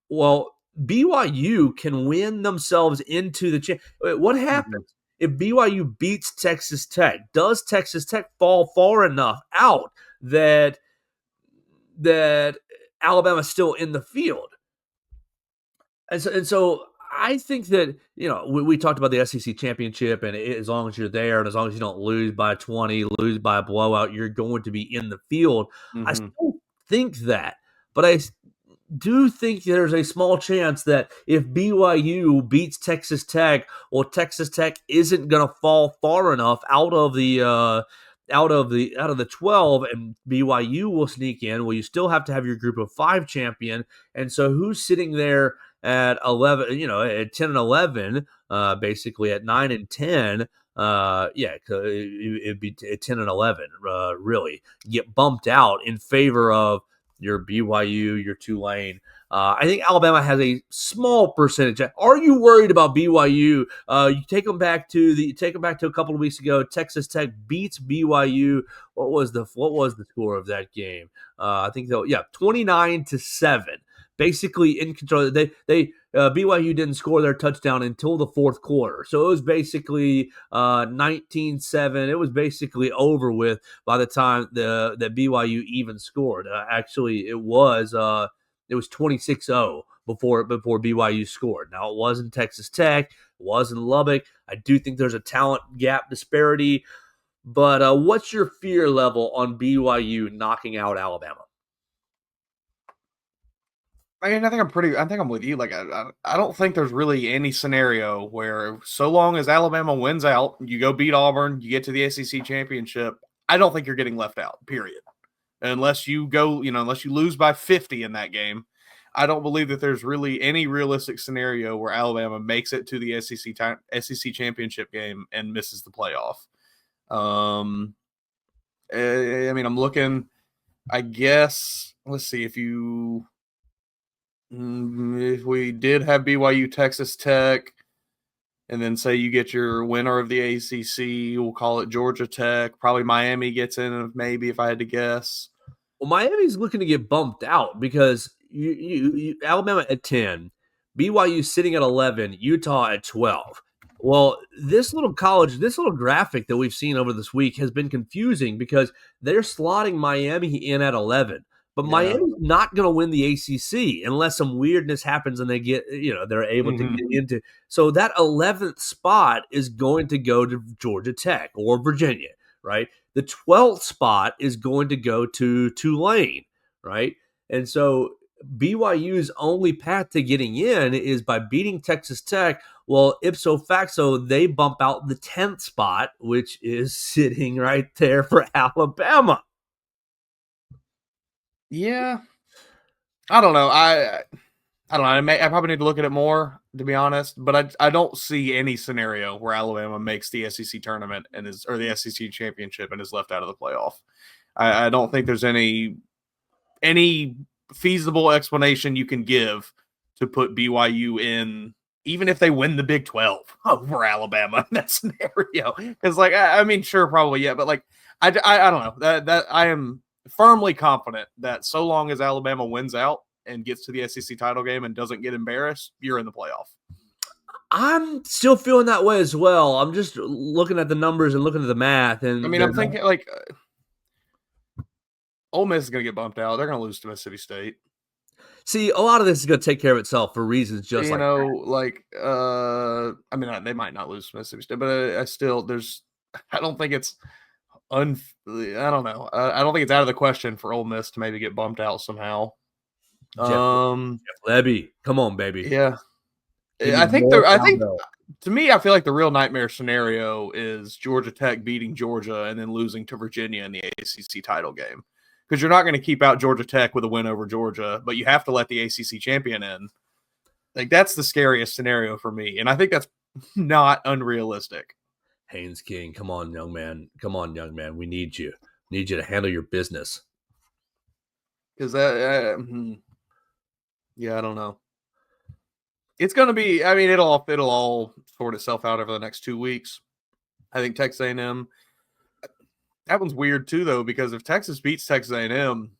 Well, BYU can win themselves into the What happens if BYU beats Texas Tech? Does Texas Tech fall far enough out that Alabama's still in the field? And so I think that, we talked about the SEC championship, and as long as you're there and as long as you don't lose by 20, lose by a blowout, you're going to be in the field. I still think that, but I do think there's a small chance that if BYU beats Texas Tech, well, Texas Tech isn't going to fall far enough out of the 12, and BYU will sneak in. Well, you still have to have your Group of 5 champion, and so who's sitting there at 11? At 10 and 11, basically at 9 and 10. It'd be 10 and 11. Really get bumped out in favor of your BYU, your Tulane. I think Alabama has a small percentage. Are you worried about BYU? You take them back to a couple of weeks ago. Texas Tech beats BYU. What was the score of that game? I think 29-7. Basically in control. BYU didn't score their touchdown until the fourth quarter, so it was basically 19-7. It was basically over with by the time that BYU even scored. Actually, it was 26-0 before BYU scored. Now, it wasn't Texas Tech, it wasn't Lubbock. I do think there's a talent gap disparity, but what's your fear level on BYU knocking out Alabama? I mean, I think I'm with you. Like, I don't think there's really any scenario where, so long as Alabama wins out, you go beat Auburn, you get to the SEC championship, I don't think you're getting left out, period. Unless you lose by 50 in that game, I don't believe that there's really any realistic scenario where Alabama makes it to the SEC championship game and misses the playoff. I mean, I'm looking, I guess, let's see, if we did have BYU, Texas Tech, and then say you get your winner of the ACC, we'll call it Georgia Tech. Probably Miami gets in, maybe, if I had to guess. Well, Miami's looking to get bumped out because you Alabama at 10, BYU sitting at 11, Utah at 12. Well, this little graphic that we've seen over this week has been confusing because they're slotting Miami in at 11. But Miami's not going to win the ACC unless some weirdness happens and they're able to get into. So that 11th spot is going to go to Georgia Tech or Virginia, right? The 12th spot is going to go to Tulane, right? And so BYU's only path to getting in is by beating Texas Tech. Well, ipso facto, they bump out the 10th spot, which is sitting right there for Alabama. Yeah, I don't know. I don't know. I probably need to look at it more, to be honest. But I don't see any scenario where Alabama makes the SEC tournament or the SEC championship and is left out of the playoff. I don't think there's any feasible explanation you can give to put BYU even if they win the Big 12 over Alabama in that scenario. Because, like, I mean, sure, probably, yeah. But, like, I don't know. That I am firmly confident that so long as Alabama wins out and gets to the SEC title game and doesn't get embarrassed, you're in the playoff. I'm still feeling that way as well. I'm just looking at the numbers and looking at the math. And I mean, I'm thinking, like, Ole Miss is going to get bumped out. They're going to lose to Mississippi State. See, a lot of this is going to take care of itself for reasons just you like know, that. like I mean, they might not lose to Mississippi State, but I still I don't think it's I don't know. I don't think it's out of the question for Ole Miss to maybe get bumped out somehow. Jeff Lebby, come on, baby. Yeah, Give me I think more I think cowbell. to me, I feel like the real nightmare scenario is Georgia Tech beating Georgia and then losing to Virginia in the ACC title game. Because you're not going to keep out Georgia Tech with a win over Georgia, but you have to let the ACC champion in. Like, that's the scariest scenario for me. And I think that's not unrealistic. Haynes King, come on, young man. Come on, young man. We need you. Need you to handle your business. Because yeah, I don't know. It's going to be, I mean, it'll all sort itself out over the next 2 weeks. I think Texas A&M, that one's weird too, though, because if Texas beats Texas A&M,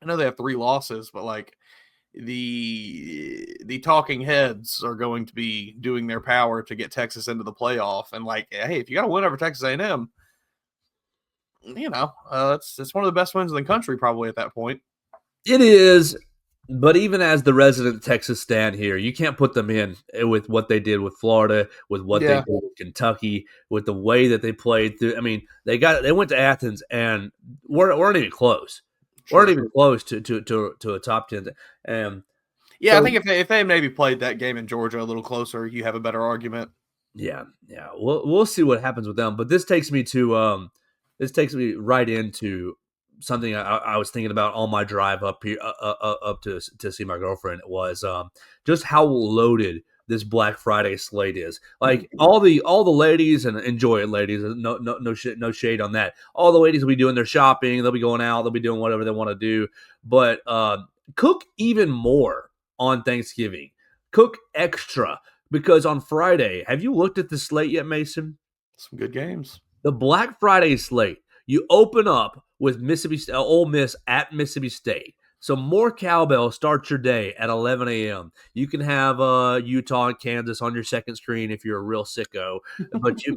I know they have 3 losses, but like the talking heads are going to be doing their power to get Texas into the playoff. And like, hey, if you got to win over Texas A&M, you know, it's one of the best wins in the country probably at that point. It is, but even as the resident Texas stan here, you can't put them in with what they did with Florida, with what they did with Kentucky, with the way that they played through. I mean, they went to Athens and weren't even close. Sure. Weren't even close to a top 10. Yeah, so, I think if they maybe played that game in Georgia a little closer, you have a better argument. Yeah. We'll see what happens with them. But this takes me right into something I was thinking about on my drive up here, up to see my girlfriend. It was just how loaded this Black Friday slate is. Like all the ladies, and enjoy it, ladies. No shade on that. All the ladies will be doing their shopping. They'll be going out. They'll be doing whatever they want to do. But cook even more on Thanksgiving. Cook extra, because on Friday, have you looked at the slate yet, Mason? Some good games. The Black Friday slate. You open up with Ole Miss at Mississippi State. So more cowbell starts your day at 11 a.m. You can have Utah and Kansas on your second screen if you're a real sicko. But you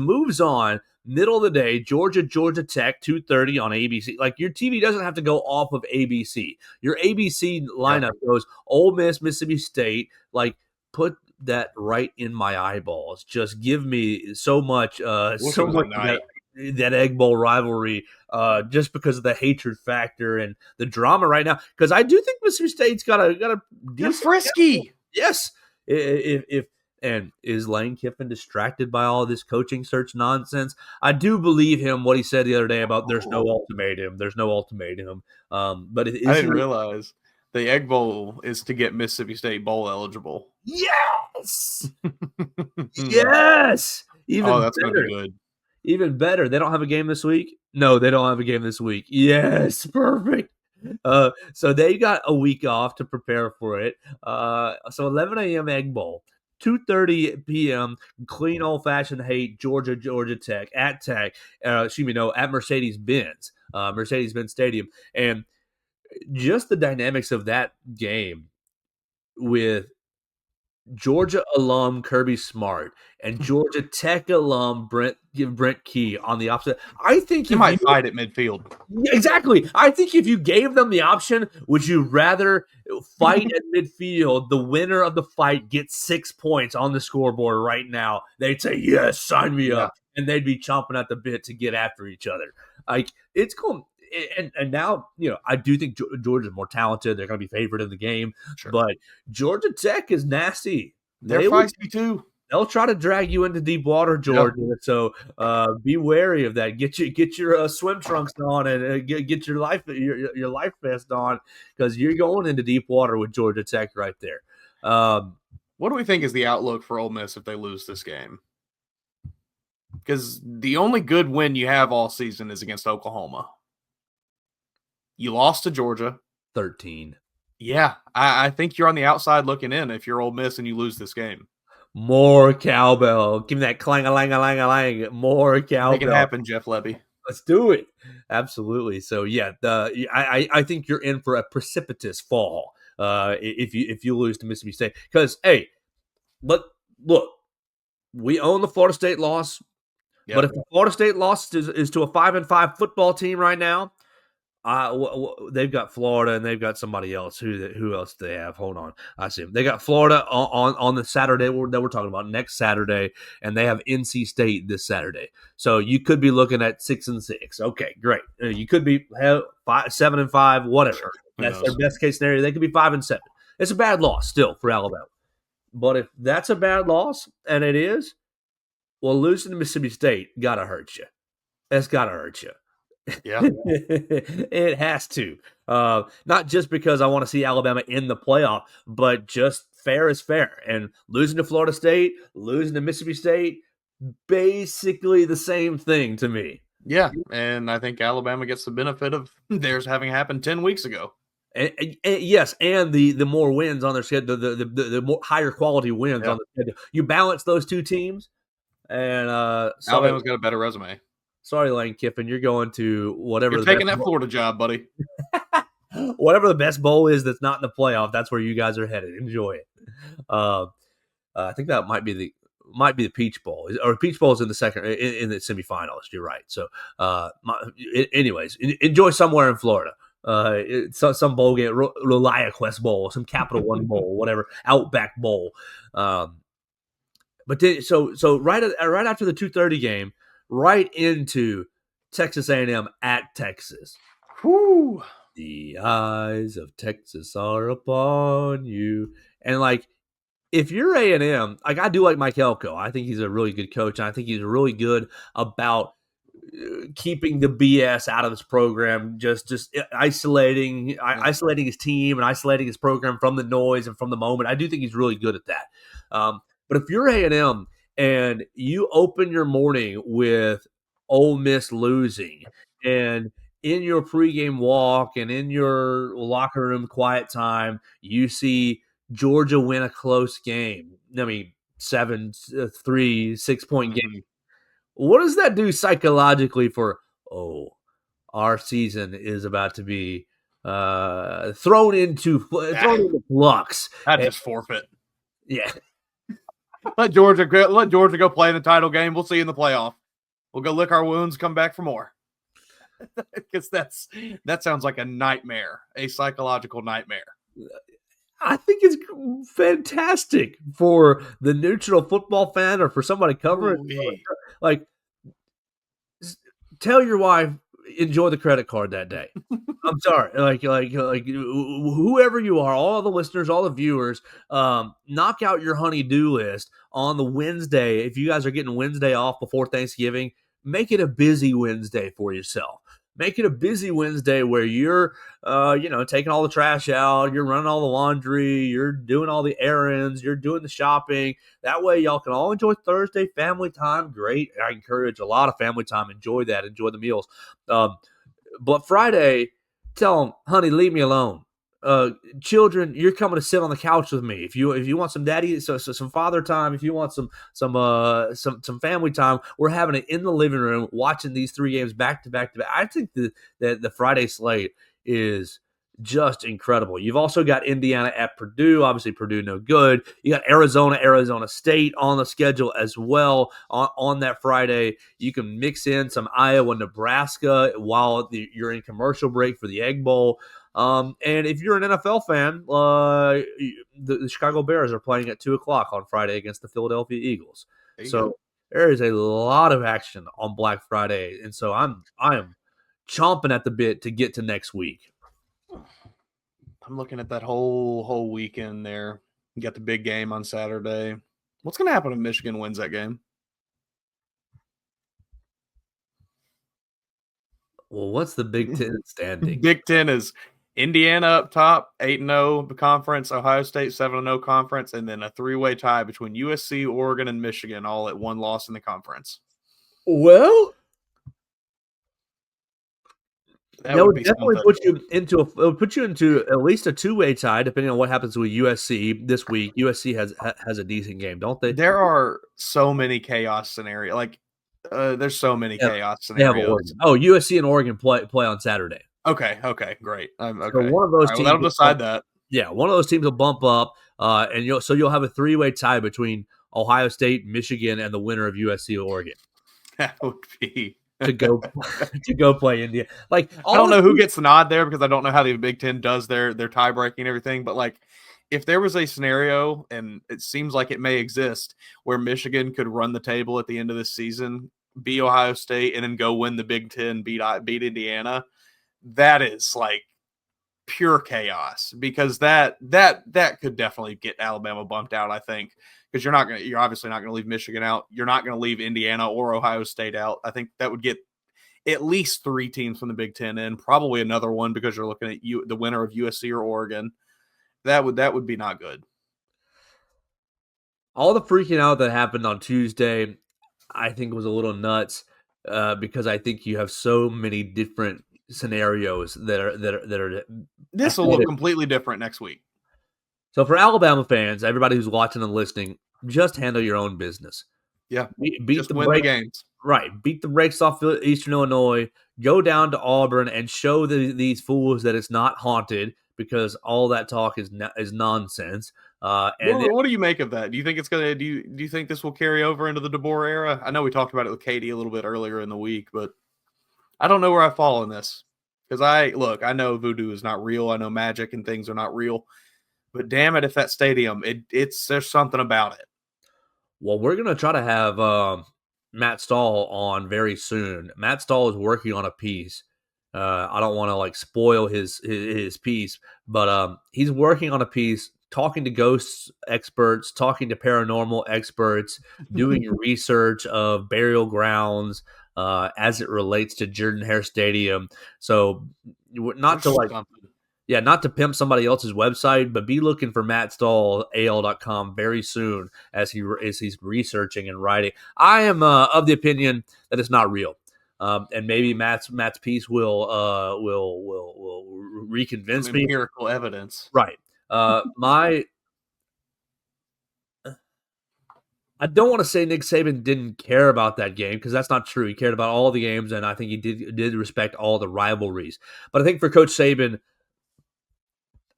moves on. Middle of the day, Georgia Tech, 2:30 on ABC. Like, your TV doesn't have to go off of ABC. Your ABC lineup goes Ole Miss, Mississippi State. Like, put that right in my eyeballs. Just give me so much that Egg Bowl rivalry, just because of the hatred factor and the drama right now. Because I do think Mississippi State's got a decent frisky. Level. Yes. And is Lane Kiffin distracted by all this coaching search nonsense? I do believe him what he said the other day about there's no ultimatum. There's no ultimatum. But I didn't realize the Egg Bowl is to get Mississippi State bowl eligible. Yes. Yes. That's going to be good. Even better. They don't have a game this week? No, they don't have a game this week. Yes, perfect. So they got a week off to prepare for it. So 11 a.m. Egg Bowl, 2:30 p.m. clean old-fashioned hate Georgia Tech at at Mercedes-Benz Stadium. And just the dynamics of that game with Georgia alum Kirby Smart and Georgia Tech alum Brent Key on the opposite. I think you might fight at midfield. Exactly. I think if you gave them the option, would you rather fight at midfield? The winner of the fight gets 6 points on the scoreboard right now. They'd say, yes, sign me up. And they'd be chomping at the bit to get after each other. Like, it's cool. And now, I do think Georgia's more talented. They're going to be favored in the game. Sure. But Georgia Tech is nasty. They're feisty too. They'll try to drag you into deep water, Georgia. Yep. So be wary of that. Get your swim trunks on and get your life vest on, because you're going into deep water with Georgia Tech right there. What do we think is the outlook for Ole Miss if they lose this game? Because the only good win you have all season is against Oklahoma. You lost to Georgia. 13. Yeah, I think you're on the outside looking in if you're Ole Miss and you lose this game. More cowbell. Give me that clang-a-lang-a-lang-a-lang. More Make it cowbell. happen, Jeff Levy. Let's do it. Absolutely. So yeah, I think you're in for a precipitous fall if you lose to Mississippi State. Because hey, look, we own the Florida State loss, but if the Florida State loss is to a 5-5 football team right now, they've got Florida and they've got somebody else. Who else do they have? Hold on, I see them. They got Florida on the Saturday that we're talking about next Saturday, and they have NC State this Saturday. So you could be looking at 6-6. Okay, great. You could be 7-5, whatever. Sure. That's their best case scenario. They could be 5-7. It's a bad loss still for Alabama, but if that's a bad loss, and it is, well, losing to Mississippi State gotta hurt you. That's gotta hurt you. Yeah. It has to. Not just because I want to see Alabama in the playoff, but just fair is fair. And losing to Florida State, losing to Mississippi State, basically the same thing to me. Yeah, and I think Alabama gets the benefit of theirs having happened 10 weeks ago. And yes, and the more wins on their schedule, the more higher quality wins on the schedule. You balance those two teams, and Alabama's got a better resume. Sorry, Lane Kiffin, you're going to whatever. You're taking that Florida job, buddy. Whatever the best bowl is that's not in the playoff, that's where you guys are headed. Enjoy it. I think that might be the Peach Bowl, or Peach Bowl is in the second in the semifinals. You're right. So, anyways, enjoy somewhere in Florida. Some bowl game, Relia Quest Bowl, some Capital One Bowl, whatever, Outback Bowl. But then, so right after the 2:30 game, right into Texas A&M at Texas. Whew. The eyes of Texas are upon you. And like, if you're A&M, like I do like Mike Elko. I think he's a really good coach. And I think he's really good about keeping the BS out of his program, just isolating his team and isolating his program from the noise and from the moment. I do think he's really good at that. But if you're A&M and you open your morning with Ole Miss losing, and in your pregame walk and in your locker room quiet time, you see Georgia win a close game. I mean, 7-3, 6-point game. What does that do psychologically for, our season is about to be thrown into flux? I'd just forfeit. Yeah. Let Georgia go play in the title game. We'll see you in the playoff. We'll go lick our wounds, come back for more. Because that sounds like a nightmare, a psychological nightmare. I think it's fantastic for the neutral football fan or for somebody covering. Like, tell your wife, enjoy the credit card that day. I'm sorry. Like whoever you are, all the listeners, all the viewers, knock out your honey-do list on the Wednesday. If you guys are getting Wednesday off before Thanksgiving, make it a busy Wednesday for yourself. Make it a busy Wednesday where you're, taking all the trash out, you're running all the laundry, you're doing all the errands, you're doing the shopping. That way y'all can all enjoy Thursday family time. Great. I encourage a lot of family time. Enjoy that. Enjoy the meals. But Friday, tell them, honey, leave me alone. Children, you're coming to sit on the couch with me. If you want some daddy, so some father time, if you want some family time, we're having it in the living room, watching these 3 games back to back to back. I think the Friday slate is just incredible. You've also got Indiana at Purdue. Obviously, Purdue no good. You got Arizona State on the schedule as well on that Friday. You can mix in some Iowa, Nebraska while you're in commercial break for the Egg Bowl. And if you're an NFL fan, the Chicago Bears are playing at 2:00 on Friday against the Philadelphia Eagles. So there is a lot of action on Black Friday, and so I am chomping at the bit to get to next week. I'm looking at that whole weekend there. You got the big game on Saturday. What's going to happen if Michigan wins that game? Well, what's the Big Ten standing? Big Ten is Indiana up top, 8-0 conference, Ohio State 7-0 conference, and then a 3-way tie between USC, Oregon, and Michigan, all at one loss in the conference. Well, That would be definitely something. it would put you into at least a two-way tie, depending on what happens with USC this week. USC has a decent game, don't they? There are so many chaos scenarios. Like, there's so many Yeah, chaos they have scenarios. Oregon. Oh, USC and Oregon play on Saturday. Okay, great. So Okay. one of All those right, well, teams, that'll decide that. yeah, one of those teams will bump up, and you'll have a three-way tie between Ohio State, Michigan, and the winner of USC Oregon That would be. to go to go play India. Like I don't know who gets the nod there because I don't know how the Big Ten does their tie breaking and everything. But like, if there was a scenario, and it seems like it may exist, where Michigan could run the table at the end of this season, be Ohio State, and then go win the Big Ten, beat Indiana, that is like pure chaos because that could definitely get Alabama bumped out. I think because you're obviously not gonna leave Michigan out. You're not gonna leave Indiana or Ohio State out. I think that would get at least 3 teams from the Big Ten in, probably another one because you're looking at the winner of USC or Oregon. That would be not good. All the freaking out that happened on Tuesday, I think was a little nuts because I think you have so many different scenarios that are. This will look completely different next week. So for Alabama fans, everybody who's watching and listening, just handle your own business. Yeah, beat the win the games. Right, beat the brakes off Eastern Illinois. Go down to Auburn and show these fools that it's not haunted because all that talk is nonsense. What do you make of that? Do you think it's gonna? Do you think this will carry over into the DeBoer era? I know we talked about it with Katie a little bit earlier in the week, but I don't know where I fall in this because I know voodoo is not real. I know magic and things are not real, but damn it, if that stadium, there's something about it. Well, we're gonna try to have Matt Stahl on very soon. Matt Stahl is working on a piece. I don't want to like spoil his piece, but he's working on a piece, talking to ghost experts, talking to paranormal experts, doing research of burial grounds as it relates to Jordan-Hare Stadium. So not to pimp somebody else's website, but be looking for Matt Stahl, AL.com very soon as he's researching and writing. I am of the opinion that it's not real. And maybe Matt's piece will reconvince me. Empirical evidence, right? I don't want to say Nick Saban didn't care about that game because that's not true. He cared about all the games, and I think he did respect all the rivalries. But I think for Coach Saban,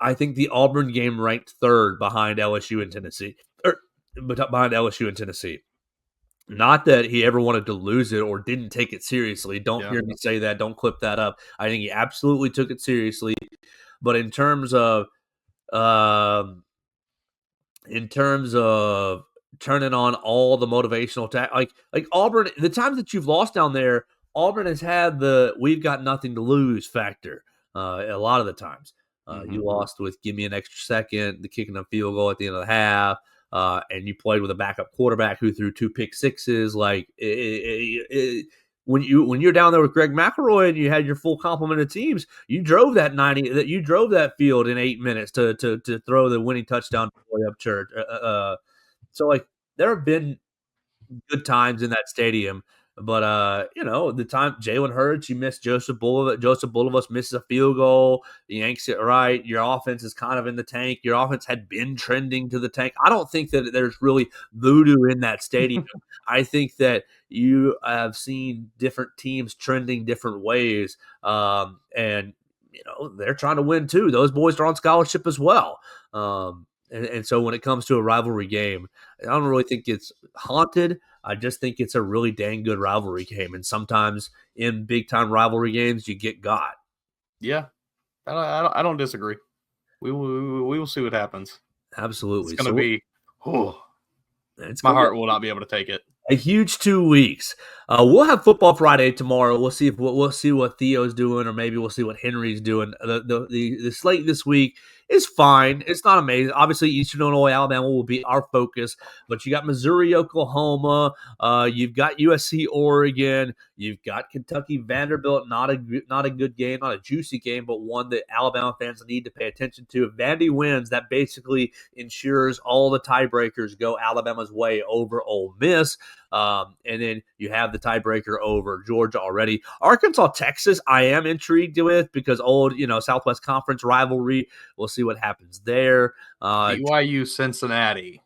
I think the Auburn game ranked third behind LSU and Tennessee, behind LSU and Tennessee. Not that he ever wanted to lose it or didn't take it seriously. Don't hear me say that. Don't clip that up. I think he absolutely took it seriously. But in terms of turning on all the motivational like Auburn, the times that you've lost down there, Auburn has had the "we've got nothing to lose" factor a lot of the times. You lost with give me an extra second, the kicking a field goal at the end of the half. And you played with a backup quarterback who threw 2 pick sixes. Like when you're down there with Greg McElroy and you had your full complement of teams, you drove that field in 8 minutes to throw the winning touchdown up church. So like there have been good times in that stadium. But the time Jalen Hurts, you missed Joseph Bulovas misses a field goal, the Yanks it right. Your offense is kind of in the tank. Your offense had been trending to the tank. I don't think that there's really voodoo in that stadium. I think that you have seen different teams trending different ways, and they're trying to win too. Those boys are on scholarship as well. And so when it comes to a rivalry game, I don't really think it's haunted. I just think it's a really dang good rivalry game. And sometimes in big-time rivalry games, you get got. Yeah, I don't disagree. We will see what happens. Absolutely. It's going to be my heart will not be able to take it. A huge 2 weeks. We'll have Football Friday tomorrow. We'll see what Theo's doing, or maybe we'll see what Henry's doing. The slate this week is fine. It's not amazing. Obviously, Eastern Illinois, Alabama will be our focus, but you got Missouri, Oklahoma. You've got USC, Oregon. You've got Kentucky, Vanderbilt. Not a good game, not a juicy game, but one that Alabama fans need to pay attention to. If Vandy wins, that basically ensures all the tiebreakers go Alabama's way over Ole Miss. And then you have the tiebreaker over Georgia already. Arkansas, Texas, I am intrigued with because old, Southwest Conference rivalry. We'll see what happens there. BYU, Cincinnati.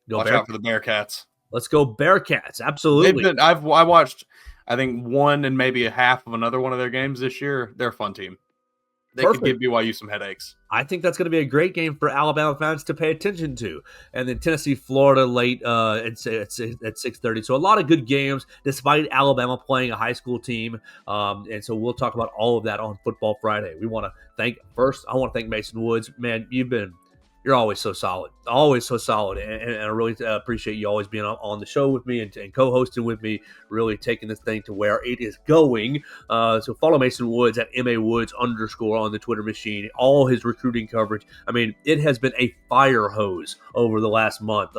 Watch out for the Bearcats. Let's go Bearcats. Absolutely. I watched, I think, one and maybe a half of another one of their games this year. They're a fun team. They could give BYU some headaches. I think that's going to be a great game for Alabama fans to pay attention to. And then Tennessee, Florida late at 6:30. So a lot of good games despite Alabama playing a high school team. And so we'll talk about all of that on Football Friday. I want to thank Mason Woods. Man, you're always so solid. Always so solid. And I really appreciate you always being on the show with me and co-hosting with me, really taking this thing to where it is going. So follow Mason Woods at _Woods_ on the Twitter machine. All his recruiting coverage. I mean, it has been a fire hose over the last month.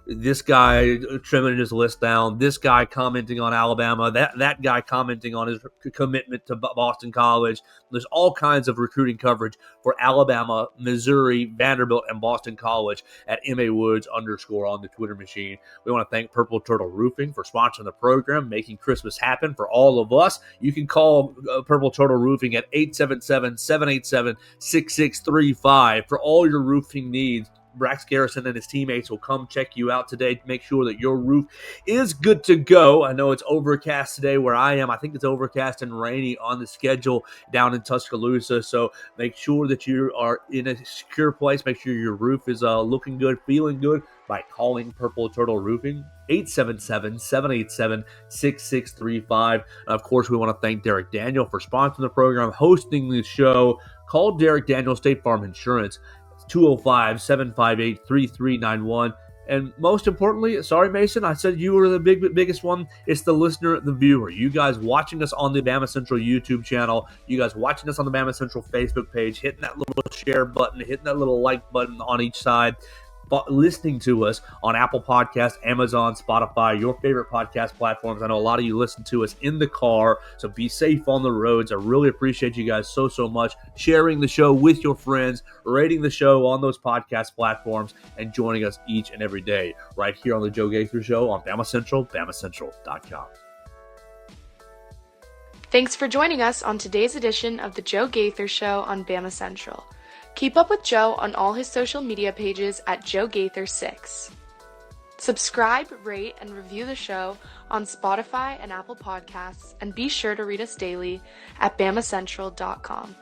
This guy trimming his list down, this guy commenting on Alabama, that guy commenting on his commitment to Boston College. There's all kinds of recruiting coverage for Alabama, Missouri, Vanderbilt, and Boston College at _Woods_ on the Twitter machine. We want to thank Purple Turtle Roofing for sponsoring the program, making Christmas happen for all of us. You can call Purple Turtle Roofing at 877-787-6635 for all your roofing needs. Brax Garrison and his teammates will come check you out today to make sure that your roof is good to go. I know it's overcast today where I am. I think it's overcast and rainy on the schedule down in Tuscaloosa. So make sure that you are in a secure place. Make sure your roof is looking good, feeling good by calling Purple Turtle Roofing. 877-787-6635. Of course, we want to thank Derek Daniel for sponsoring the program, hosting the show. Call Derek Daniel, State Farm Insurance. 205-758-3391. And most importantly, sorry, Mason, I said you were the biggest one. It's the listener, the viewer. You guys watching us on the Bama Central YouTube channel. You guys watching us on the Bama Central Facebook page, hitting that little share button, hitting that little like button on each side. Listening to us on Apple Podcasts, Amazon, Spotify, your favorite podcast platforms. I know a lot of you listen to us in the car, so be safe on the roads. I really appreciate you guys so much sharing the show with your friends, rating the show on those podcast platforms, and joining us each and every day right here on the Joe Gaither Show on Bama Central, BamaCentral.com. Thanks for joining us on today's edition of the Joe Gaither Show on Bama Central. Keep up with Joe on all his social media pages at Joe Gaither6. Subscribe, rate, and review the show on Spotify and Apple Podcasts, and be sure to read us daily at BamaCentral.com.